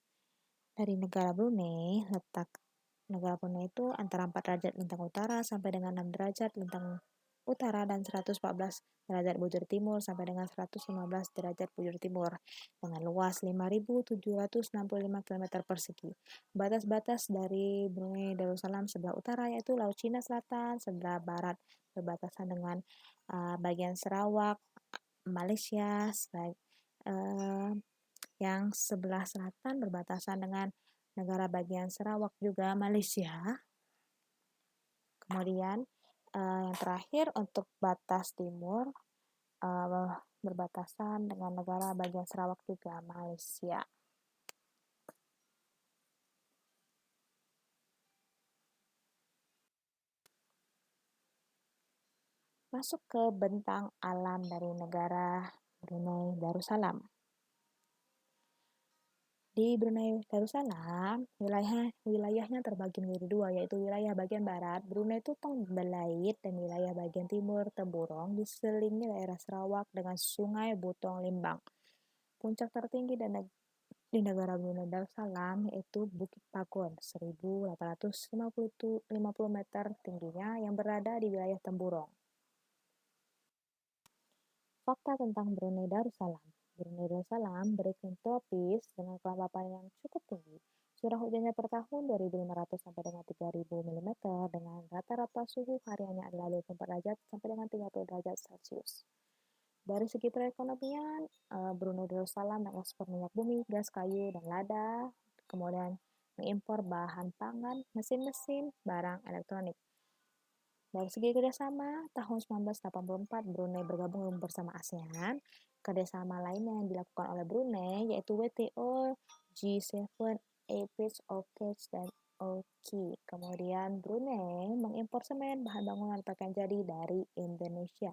dari negara Brunei, letak negara Brunei itu antara 4 derajat lintang utara sampai dengan 6 derajat lintang utara dan 114 derajat bujur timur sampai dengan 115 derajat bujur timur dengan luas 5.765 km persegi. Batas-batas dari Brunei Darussalam sebelah utara yaitu Laut Cina Selatan, sebelah barat berbatasan dengan bagian Sarawak, Malaysia, uh, yang sebelah selatan berbatasan dengan negara bagian Sarawak juga Malaysia. Kemudian yang terakhir untuk batas timur berbatasan dengan negara bagian Sarawak juga Malaysia. Masuk ke bentang alam dari negara Brunei Darussalam. Di Brunei Darussalam, wilayahnya terbagi menjadi dua, yaitu wilayah bagian barat, Brunei Tupang Belait, dan wilayah bagian timur, Temburong, diselingi daerah Sarawak dengan Sungai Butong Limbang. Puncak tertinggi di negara Brunei Darussalam yaitu Bukit Pagon, 1.850 meter tingginya yang berada di wilayah Temburong. Fakta tentang Brunei Darussalam. Brunei Darussalam beriklim tropis dengan kelembapan yang cukup tinggi. Curah hujannya per tahun 2.500 sampai dengan 3.000 mm dengan rata-rata suhu hariannya adalah 24 derajat sampai dengan 30 derajat Celcius. Dari segi perekonomian, Brunei Darussalam mengekspor minyak bumi, gas kayu, dan lada, kemudian mengimpor bahan pangan, mesin-mesin, barang elektronik. Dari segi kerjasama, tahun 1984 Brunei bergabung bersama ASEAN. Kerjasama lainnya yang dilakukan oleh Brunei yaitu WTO, G7, APEC, OPEC, dan OKI. Kemudian Brunei mengimpor semen, bahan bangunan, pakaian jadi dari Indonesia.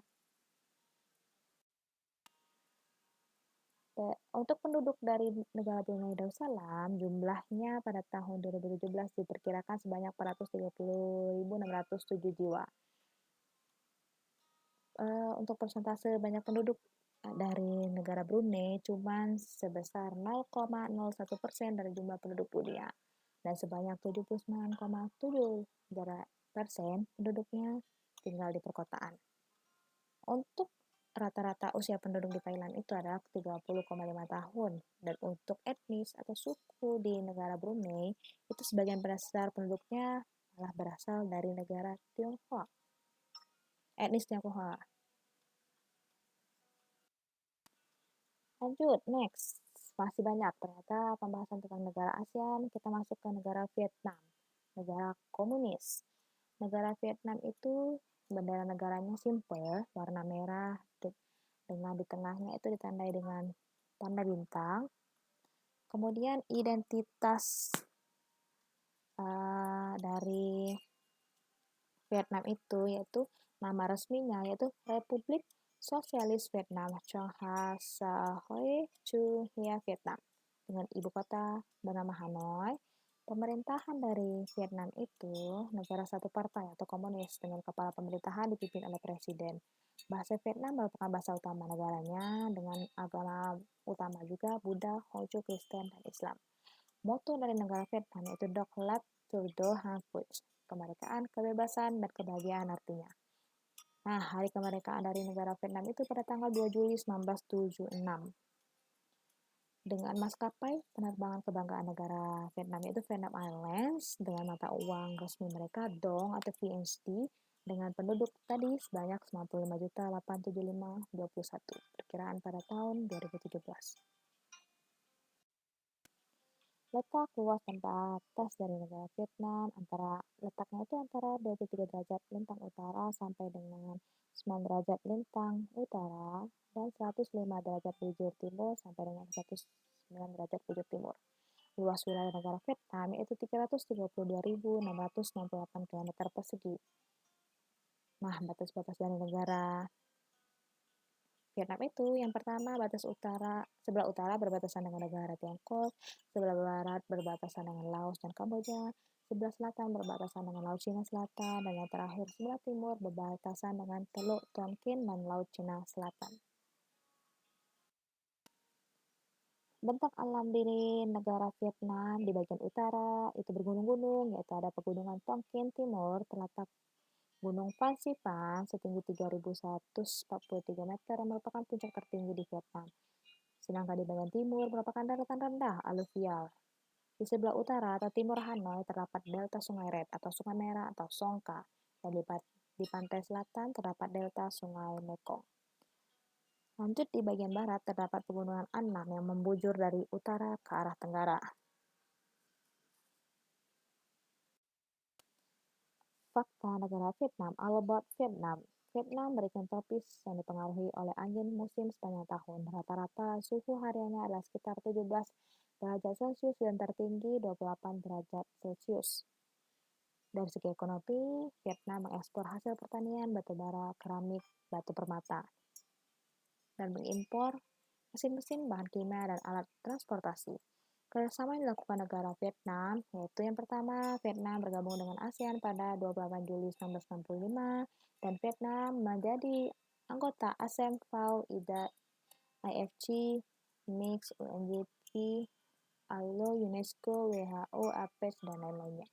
Untuk penduduk dari negara Brunei Darussalam, jumlahnya pada tahun 2017 diperkirakan sebanyak 430.607 jiwa. Untuk persentase banyak penduduk dari negara Brunei cuma sebesar 0,01% dari jumlah penduduk dunia dan sebanyak 79,7% penduduknya tinggal di perkotaan. Untuk rata-rata usia penduduk di Thailand itu adalah 30,5 tahun dan untuk etnis atau suku di negara Brunei itu sebagian besar penduduknya malah berasal dari negara Tionghoa. Etnis Tionghoa. Lanjut, next. Masih banyak ternyata pembahasan tentang negara ASEAN, kita masuk ke negara Vietnam, negara komunis. Negara Vietnam itu bendera negaranya simple, warna merah dengan di tengahnya itu ditandai dengan tanda bintang. Kemudian identitas dari Vietnam itu yaitu nama resminya yaitu Republik Sosialis Vietnam Chong Ha Sa Hoi Chu Hia Vietnam dengan ibu kota bernama Hanoi. Pemerintahan dari Vietnam itu negara satu partai atau komunis dengan kepala pemerintahan dipimpin oleh presiden. Bahasa Vietnam merupakan bahasa utama negaranya dengan agama utama juga Buddha, Konghucu, Kristen, dan Islam. Moto dari negara Vietnam yaitu Doc Lat Tur Do Han Phuc, kemerdekaan, kebebasan, dan kebahagiaan artinya. Nah, hari kemerdekaan dari negara Vietnam itu pada tanggal 2 Juli 1976. Dengan maskapai penerbangan kebanggaan negara Vietnam yaitu Vietnam Airlines dengan mata uang resmi mereka Dong atau VND dengan penduduk tadi sebanyak 95.875.21 perkiraan pada tahun 2017. Letak, luas, dan batas dari negara Vietnam letaknya itu antara 23 derajat lintang utara sampai dengan 9 derajat lintang utara dan 105 derajat bujur timur sampai dengan 109 derajat bujur timur. Luas wilayah negara Vietnam yaitu 332.668 km persegi. Nah, batas-batas dari negara Vietnam itu yang pertama sebelah utara berbatasan dengan negara Tiongkok, sebelah barat berbatasan dengan Laos dan Kamboja, sebelah selatan berbatasan dengan Laut Cina Selatan, dan yang terakhir sebelah timur berbatasan dengan Teluk Tonkin dan Laut Cina Selatan. Bentang alam di negara Vietnam di bagian utara itu bergunung-gunung, yaitu ada pegunungan Tonkin Timur terletak Gunung Phan Xipang setinggi 3.143 meter yang merupakan puncak tertinggi di Vietnam. Sedangkan di bagian timur merupakan daratan rendah aluvial. Di sebelah utara atau timur Hanoi terdapat delta Sungai Red atau Sungai Merah atau Songka, dan di pantai selatan terdapat delta Sungai Mekong. Lanjut di bagian barat terdapat pegunungan Annam yang membujur dari utara ke arah tenggara. Fakta negara Vietnam, all about Vietnam. Vietnam beriklim tropis yang dipengaruhi oleh angin musim sepanjang tahun. Rata-rata suhu hariannya adalah sekitar 17 derajat Celcius dan tertinggi 28 derajat Celcius. Dari segi ekonomi, Vietnam mengekspor hasil pertanian, batu bara, keramik, batu permata, dan mengimpor mesin-mesin, bahan kimia, dan alat transportasi. Kerjasama yang dilakukan negara Vietnam, yaitu yang pertama, Vietnam bergabung dengan ASEAN pada 28 Juli 1965, dan Vietnam menjadi anggota ASEM, FAO, IDA, IFC, MIX, UNGP, ILO, UNESCO, WHO, APEC, dan lain-lainnya.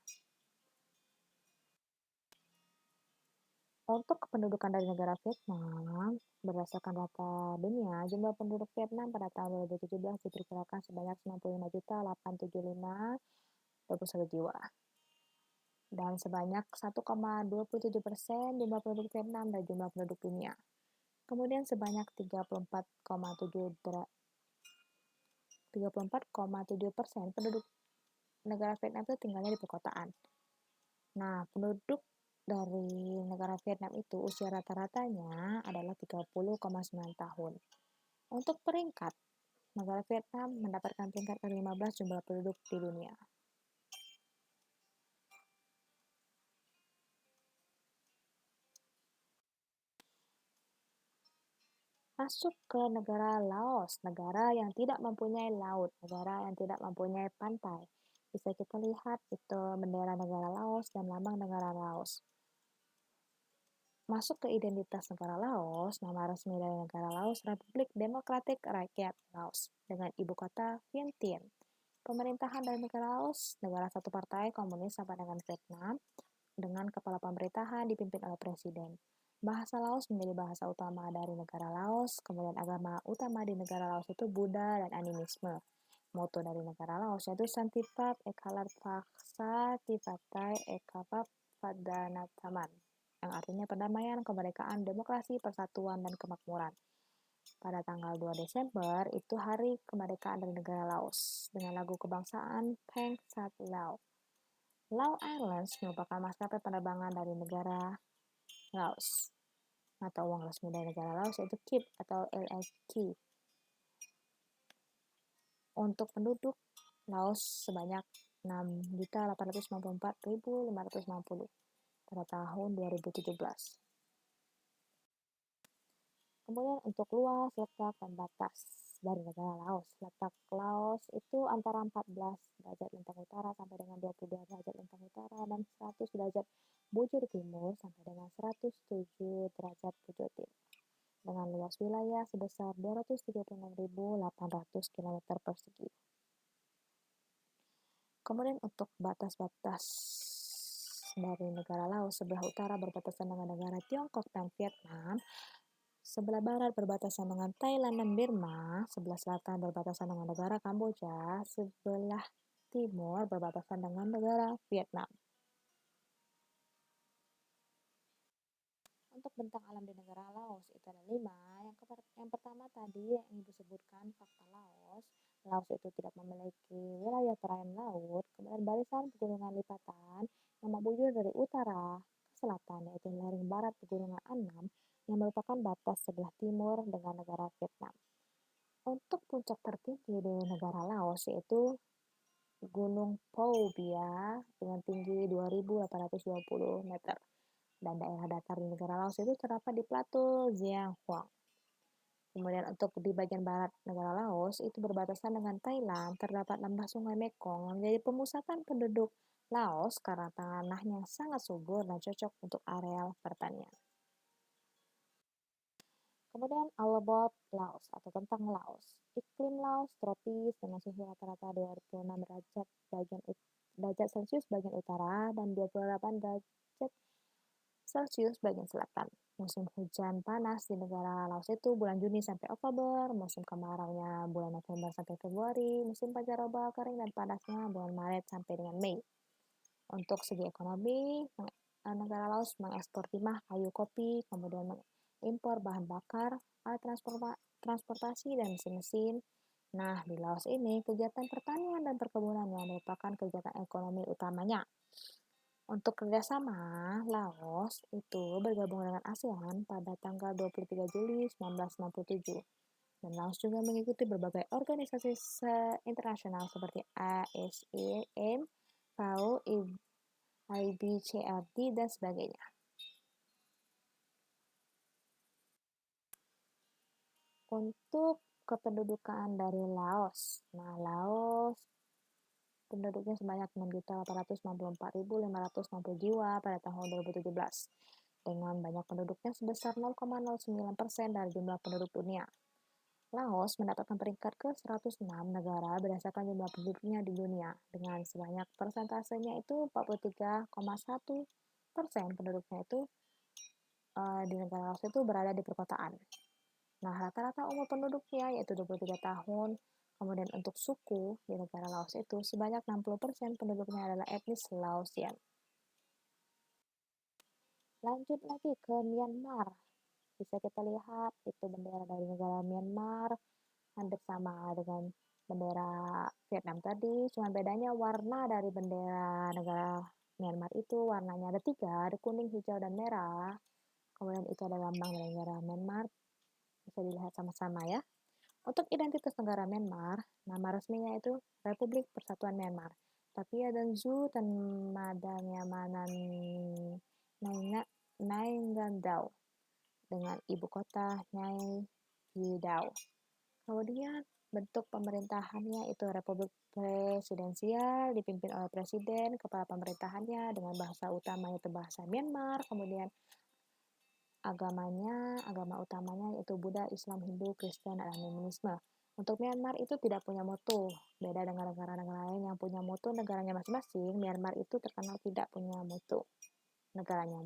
Untuk kependudukan dari negara Vietnam, berdasarkan data dunia, jumlah penduduk Vietnam pada tahun 2017 diperkirakan sebanyak 95.875.21 jiwa. Dan sebanyak 1,27% jumlah penduduk Vietnam dari jumlah penduduk dunia. Kemudian sebanyak 34,7% penduduk negara Vietnam itu tinggalnya di perkotaan. Nah, penduduk dari negara Vietnam itu usia rata-ratanya adalah 30,9 tahun. Untuk peringkat, negara Vietnam mendapatkan peringkat ke-15 jumlah penduduk di dunia. Masuk ke negara Laos, negara yang tidak mempunyai laut, negara yang tidak mempunyai pantai. Bisa kita lihat itu bendera negara Laos dan lambang negara Laos. Masuk ke identitas negara Laos, nama resmi dari negara Laos Republik Demokratik Rakyat Laos dengan ibu kota Vientiane. Pemerintahan dari negara Laos, negara satu partai komunis sama dengan Vietnam, dengan kepala pemerintahan dipimpin oleh presiden. Bahasa Laos menjadi bahasa utama dari negara Laos, kemudian agama utama di negara Laos itu Buddha dan animisme. Moto dari negara Laos yaitu Santipat Ekalat Paksa Tipatai Ekapap Padanataman, yang artinya perdamaian, kemerdekaan, demokrasi, persatuan, dan kemakmuran. Pada tanggal 2 Desember itu hari kemerdekaan dari negara Laos dengan lagu kebangsaan Peng Sat Lao. Lao Airlines merupakan maskapai penerbangan dari negara Laos. Mata uang resmi dari negara Laos yaitu KIP atau LSK. Untuk penduduk Laos sebanyak 6.894.560 pada tahun 2017. Kemudian untuk luas, letak, dan batas dari negara Laos. Letak Laos itu antara 14 derajat lintang utara sampai dengan 22 derajat lintang utara dan 100 derajat bujur timur sampai dengan 107 derajat bujur timur. Dengan luas wilayah sebesar 236.800 km persegi. Kemudian untuk batas-batas dari negara Laos, sebelah utara berbatasan dengan negara Tiongkok dan Vietnam, sebelah barat berbatasan dengan Thailand dan Burma, sebelah selatan berbatasan dengan negara Kamboja, sebelah timur berbatasan dengan negara Vietnam. Untuk bentang alam di negara Laos itu ada 5. Yang pertama tadi yang Ibu sebutkan fakta Laos. Laos itu tidak memiliki wilayah dataran laut, kemudian barisan pegunungan lipatan yang membujur dari utara ke selatan, yaitu lereng barat pegunungan Annam yang merupakan batas sebelah timur dengan negara Vietnam. Untuk puncak tertinggi di negara Laos yaitu Gunung Phu Bia dengan tinggi 2.820 meter. Dan daerah datar di negara Laos itu terdapat di Plato Zianghuang. Kemudian untuk di bagian barat negara Laos itu berbatasan dengan Thailand, terdapat lembah Sungai Mekong yang menjadi pemusatan penduduk Laos karena tanahnya sangat subur dan cocok untuk areal pertanian. Kemudian all about Laos atau tentang Laos. Iklim Laos tropis dengan suhu rata-rata 26 derajat Celcius bagian utara dan 28 derajat Celcius bagian selatan. Musim hujan panas di negara Laos itu bulan Juni sampai Oktober, musim kemaraunya bulan November sampai Februari, musim pancaroba kering dan panasnya bulan Maret sampai dengan Mei. Untuk segi ekonomi, negara Laos mengekspor timah, kayu, kopi, kemudian mengimpor bahan bakar, alat transportasi, dan mesin-mesin. Nah, di Laos ini kegiatan pertanian dan perkebunan yang merupakan kegiatan ekonomi utamanya. Untuk kerjasama, Laos itu bergabung dengan ASEAN pada tanggal 23 Juli 1967. Dan Laos juga mengikuti berbagai organisasi internasional seperti ASEAN, FAO, IBCRD, dan sebagainya. Untuk kependudukan dari Laos. Nah, Laos penduduknya sebanyak 6.894.560 jiwa pada tahun 2017, dengan banyak penduduknya sebesar 0,09% dari jumlah penduduk dunia. Laos mendapatkan peringkat ke-106 negara berdasarkan jumlah penduduknya di dunia, dengan sebanyak persentasenya itu 43,1% penduduknya itu di negara Laos itu berada di perkotaan. Nah, rata-rata umur penduduknya yaitu 23 tahun. Kemudian untuk suku di negara Laos itu sebanyak 60% penduduknya adalah etnis Laosian. Lanjut lagi ke Myanmar. Bisa kita lihat itu bendera dari negara Myanmar hampir sama dengan bendera Vietnam tadi, cuma bedanya warna dari bendera negara Myanmar itu warnanya ada tiga, ada kuning, hijau, dan merah. Kemudian itu ada lambang dari negara Myanmar, bisa dilihat sama-sama ya. Untuk identitas negara Myanmar, nama resminya itu Republik Persatuan Myanmar. Tapi ada Zu dan Madanyamanan Naingandau dengan ibu kota Nay Pyi Taw. Kemudian bentuk pemerintahannya itu Republik Presidensial dipimpin oleh presiden, kepala pemerintahannya dengan bahasa utama yaitu bahasa Myanmar, kemudian agama utamanya yaitu Buddha, Islam, Hindu, Kristen, dan animisme. Untuk Myanmar itu tidak punya moto. Beda dengan negara-negara lain yang punya moto negaranya masing-masing, Myanmar itu terkenal tidak punya moto negaranya.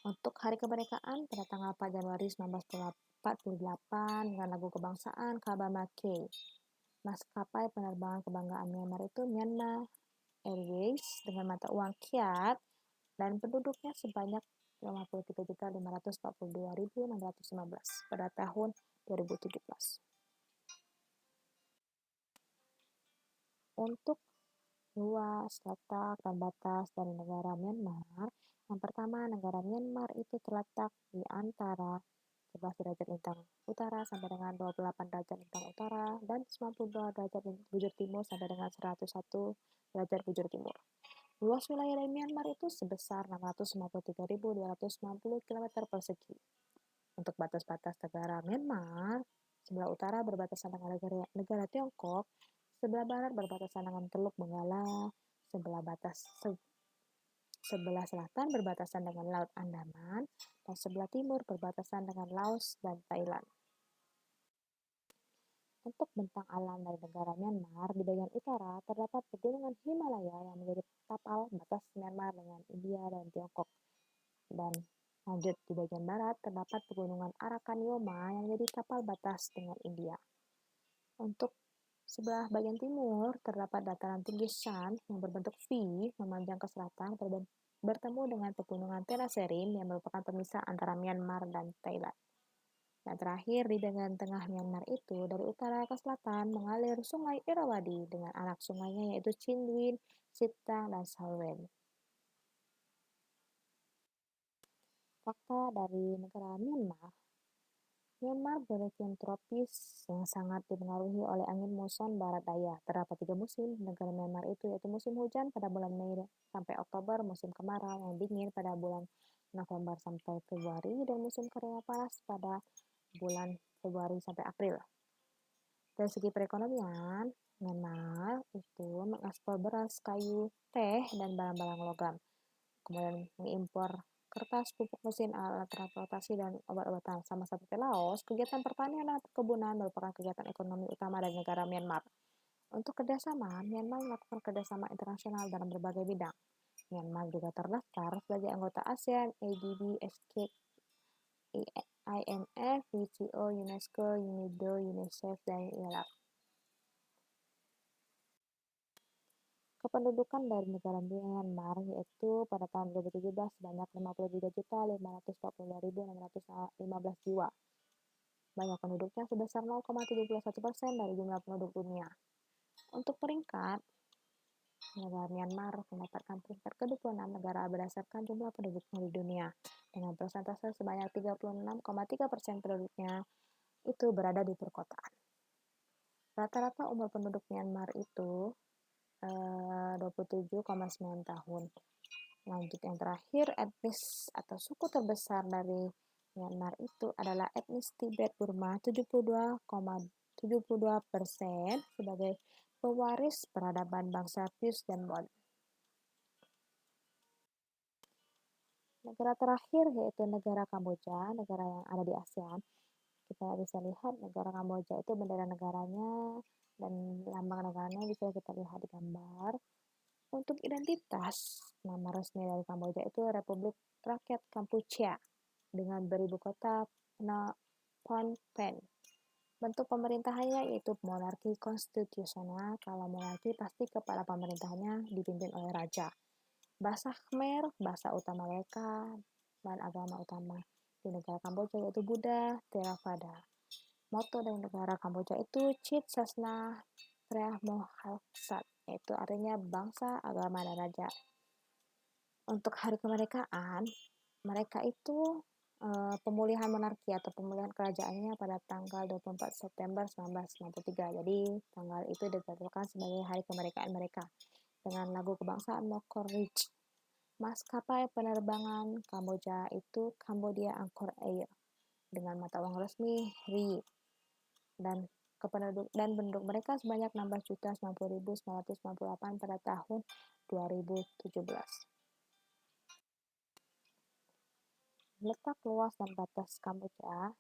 Untuk hari kemerdekaan pada tanggal 4 Januari 1948 dengan lagu kebangsaan Kabamake. Maskapai penerbangan kebanggaan Myanmar itu Myanmar Airways dengan mata uang kyat dan penduduknya sebanyak 53.542.615 pada tahun 2017. Untuk luas, letak, dan batas dari negara Myanmar, yang pertama, negara Myanmar itu terletak di antara 11 derajat lintang utara sampai dengan 28 derajat lintang utara dan 92 derajat bujur timur sampai dengan 101 derajat bujur timur. Luas wilayah dari Myanmar itu sebesar 653.290 km persegi. Untuk batas-batas negara Myanmar, sebelah utara berbatasan dengan negara Tiongkok, sebelah barat berbatasan dengan Teluk Benggala, sebelah selatan berbatasan dengan Laut Andaman, dan sebelah timur berbatasan dengan Laos dan Thailand. Untuk bentang alam dari negara Myanmar, di bagian utara terdapat pegunungan Himalaya yang menjadi tapal batas Myanmar dengan India dan Tiongkok. Dan lanjut di bagian barat terdapat pegunungan Arakanyoma yang menjadi tapal batas dengan India. Untuk sebelah bagian timur terdapat dataran tinggi Shan yang berbentuk V memanjang ke selatan bertemu dengan pegunungan Tenasserim yang merupakan pemisah antara Myanmar dan Thailand. Yang terakhir, di bagian tengah Myanmar itu, dari utara ke selatan mengalir Sungai Irrawaddy dengan anak sungainya yaitu Chinwin, Sitang, dan Salween. Fakta dari negara Myanmar, Myanmar beriklim tropis yang sangat dipengaruhi oleh angin muson barat daya. Terdapat 3 musim di negara Myanmar itu, yaitu musim hujan pada bulan Mei sampai Oktober, musim kemarau yang dingin pada bulan November sampai Februari, dan musim kering yang panas pada bulan Februari sampai April. Dari segi perekonomian, Myanmar itu mengekspor beras, kayu, teh, dan barang-barang logam. Kemudian mengimpor kertas, pupuk mesin, alat transportasi, dan obat-obatan. Sama seperti Laos, kegiatan pertanian dan perkebunan merupakan kegiatan ekonomi utama dari negara Myanmar. Untuk kerjasama, Myanmar melakukan kerjasama internasional dalam berbagai bidang. Myanmar juga terdaftar sebagai anggota ASEAN, ADB, SK, IMF, WTO, UNESCO, UNIDO, UNICEF, dan ILO. Kependudukan dari negara Myanmar yaitu pada tahun 2017 sebanyak 53.542.615 jiwa. Banyak penduduknya sebesar 0,71% dari jumlah penduduk dunia. Untuk peringkat, negara Myanmar mendapatkan peringkat ke-26 negara berdasarkan jumlah penduduknya di dunia. Dengan persentase sebanyak 36,3% penduduknya itu berada di perkotaan. Rata-rata umur penduduk Myanmar itu 27,9 tahun. Lanjut yang terakhir, etnis atau suku terbesar dari Myanmar itu adalah etnis Tibet Burma 72,72% sebagai pewaris peradaban bangsa Pus dan Mon. Negara terakhir yaitu negara Kamboja, negara yang ada di ASEAN. Kita bisa lihat negara Kamboja itu bendera negaranya dan lambang negaranya bisa kita lihat di gambar. Untuk identitas, nama resmi dari Kamboja itu Republik Rakyat Kampuchea dengan beribu kota Phnom Penh. Bentuk pemerintahannya yaitu monarki konstitusional. Kalau monarki pasti kepala pemerintahannya dipimpin oleh raja. Bahasa Khmer, bahasa utama mereka, dan agama utama di negara Kamboja yaitu Buddha, Theravada. Moto dari negara Kamboja itu Chit Sasna Preah Mohatsat, yaitu artinya bangsa, agama, dan raja. Untuk hari kemerdekaan, mereka itu pemulihan monarki atau pemulihan kerajaannya pada tanggal 24 September 1993. Jadi tanggal itu ditetapkan sebagai hari kemerdekaan mereka dengan lagu kebangsaan Mokor Ridge. Maskapai penerbangan Kamboja itu Cambodia Angkor Air dengan mata uang resmi Ri dan penduduk mereka sebanyak 16.090.998 pada tahun 2017. Letak luas dan batas Kamboja.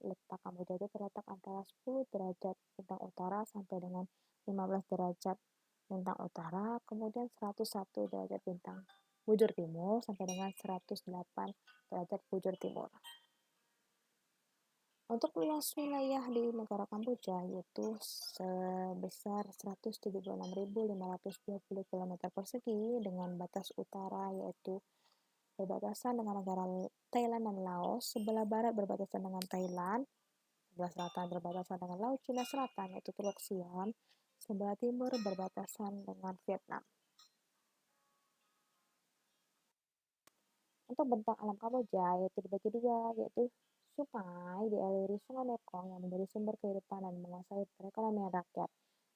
Letak Kamboja itu terletak antara 10 derajat bintang utara sampai dengan 15 derajat bintang utara, kemudian 101 derajat bintang bujur timur sampai dengan 108 derajat bujur timur. Untuk luas wilayah di negara Kamboja yaitu sebesar 176.520 km persegi dengan batas utara yaitu berbatasan dengan negara Thailand dan Laos, sebelah barat berbatasan dengan Thailand, sebelah selatan berbatasan dengan Laut Cina Selatan yaitu Teluk Siam, sebelah timur berbatasan dengan Vietnam. Untuk bentang alam Kamboja yaitu dibagi dua, yaitu sungai dialiri Sungai Mekong yang menjadi sumber kehidupan dan menguasai perekonomian rakyat,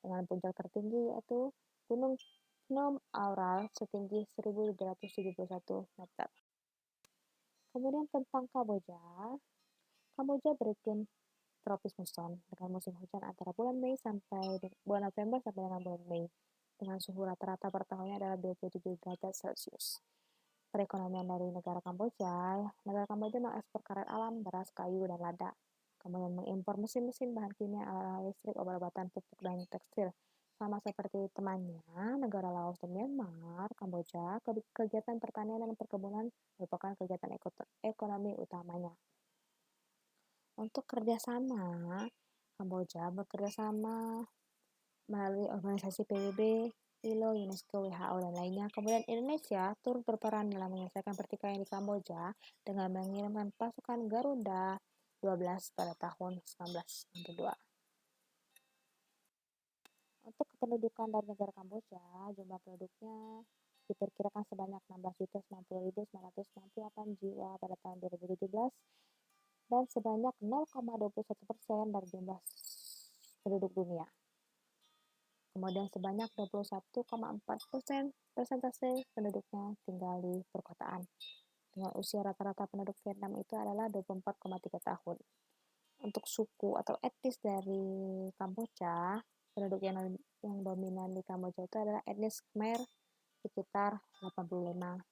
dengan puncak tertinggi yaitu Gunung Phnom Aural setinggi 1.371 meter. Kemudian tentang Kamboja, Kamboja beriklim tropis muson dengan musim hujan antara bulan Mei sampai bulan November sampai dengan bulan Mei, dengan suhu rata-rata per tahunnya adalah 27 derajat Celcius. Perekonomian dari negara Kamboja mengekspor karet alam, beras, kayu, dan lada. Kemudian mengimpor mesin-mesin, bahan kimia, alat listrik, obat-obatan, pupuk, dan tekstil. Sama seperti temannya, negara Laos dan Myanmar, Kamboja, kegiatan pertanian dan perkebunan merupakan kegiatan ekonomi utamanya. Untuk kerjasama, Kamboja bekerjasama melalui organisasi PBB, ILO, UNESCO, WHO, dan lainnya. Kemudian Indonesia turut berperan dalam menyelesaikan pertikaian di Kamboja dengan mengirimkan pasukan Garuda 12 pada tahun 1962. Untuk kependudukan dari negara Kamboja, jumlah penduduknya diperkirakan sebanyak 16.090.968 jiwa pada tahun 2017 dan sebanyak 0,21% dari jumlah penduduk dunia. Kemudian sebanyak 21,4% persentase penduduknya tinggal di perkotaan. Dengan usia rata-rata penduduk Vietnam itu adalah 24,3 tahun. Untuk suku atau etnis dari Kamboja, penduduk yang dominan di Kamboja itu adalah etnis Khmer sekitar 85%.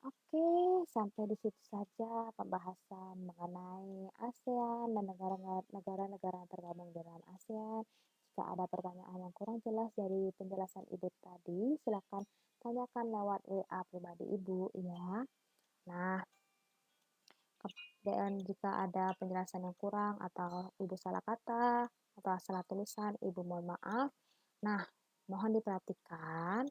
Oke, sampai di situ saja pembahasan mengenai ASEAN dan negara-negara yang tergabung dalam ASEAN. Jika ada pertanyaan yang kurang jelas dari penjelasan Ibu tadi, silakan tanyakan lewat WA pribadi Ibu ya. Nah, dan jika ada penjelasan yang kurang atau Ibu salah kata atau salah tulisan, Ibu mohon maaf. Nah, mohon diperhatikan.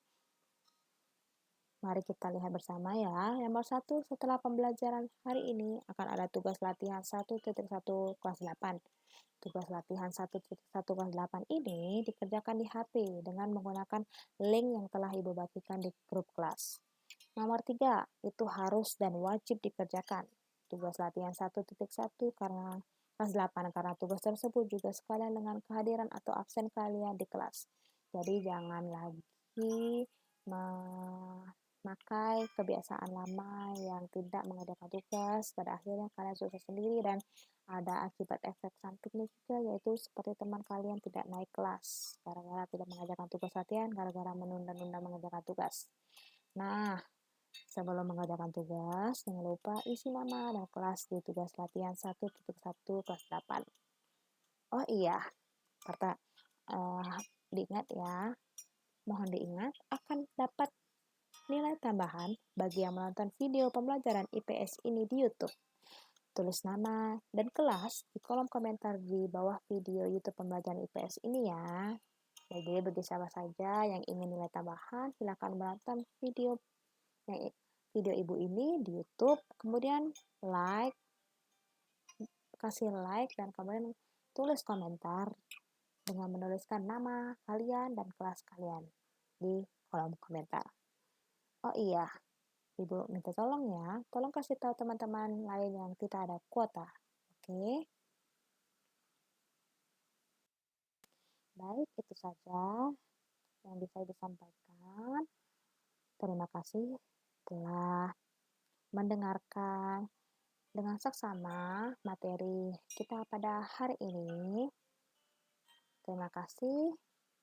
Mari kita lihat bersama ya. Nomor 1, setelah pembelajaran hari ini akan ada tugas latihan 1.1 kelas 8. Tugas latihan 1.1 kelas 8 ini dikerjakan di HP dengan menggunakan link yang telah Ibu bagikan di grup kelas. Nomor 3, itu harus dan wajib dikerjakan. Tugas latihan 1.1 karena kelas 8 karena tugas tersebut juga sekalian dengan kehadiran atau absen kalian di kelas. Jadi jangan lagi memakai kebiasaan lama yang tidak mengerjakan tugas, pada akhirnya kalian susah sendiri dan ada akibat efek sampingnya juga, yaitu seperti teman kalian tidak naik kelas gara-gara tidak mengerjakan tugas latihan, gara-gara menunda-nunda mengerjakan tugas. Nah, sebelum mengerjakan tugas, jangan lupa isi nama dan kelas di tugas latihan 1.1 kelas 8. Oh iya, diingat ya, mohon diingat akan dapat nilai tambahan bagi yang menonton video pembelajaran IPS ini di YouTube. Tulis nama dan kelas di kolom komentar di bawah video YouTube pembelajaran IPS ini ya. Jadi bagi siapa saja yang ingin nilai tambahan, silakan menonton video Ibu ini di YouTube, kemudian kasih like dan kemudian tulis komentar dengan menuliskan nama kalian dan kelas kalian di kolom komentar. Oh iya, Ibu minta tolong ya, tolong kasih tahu teman-teman lain yang tidak ada kuota. Oke? Baik, itu saja yang bisa disampaikan. Terima kasih telah mendengarkan dengan seksama materi kita pada hari ini. Terima kasih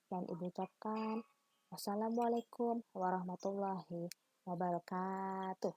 dan Ibu ucapkan wassalamualaikum warahmatullahi wabarakatuh.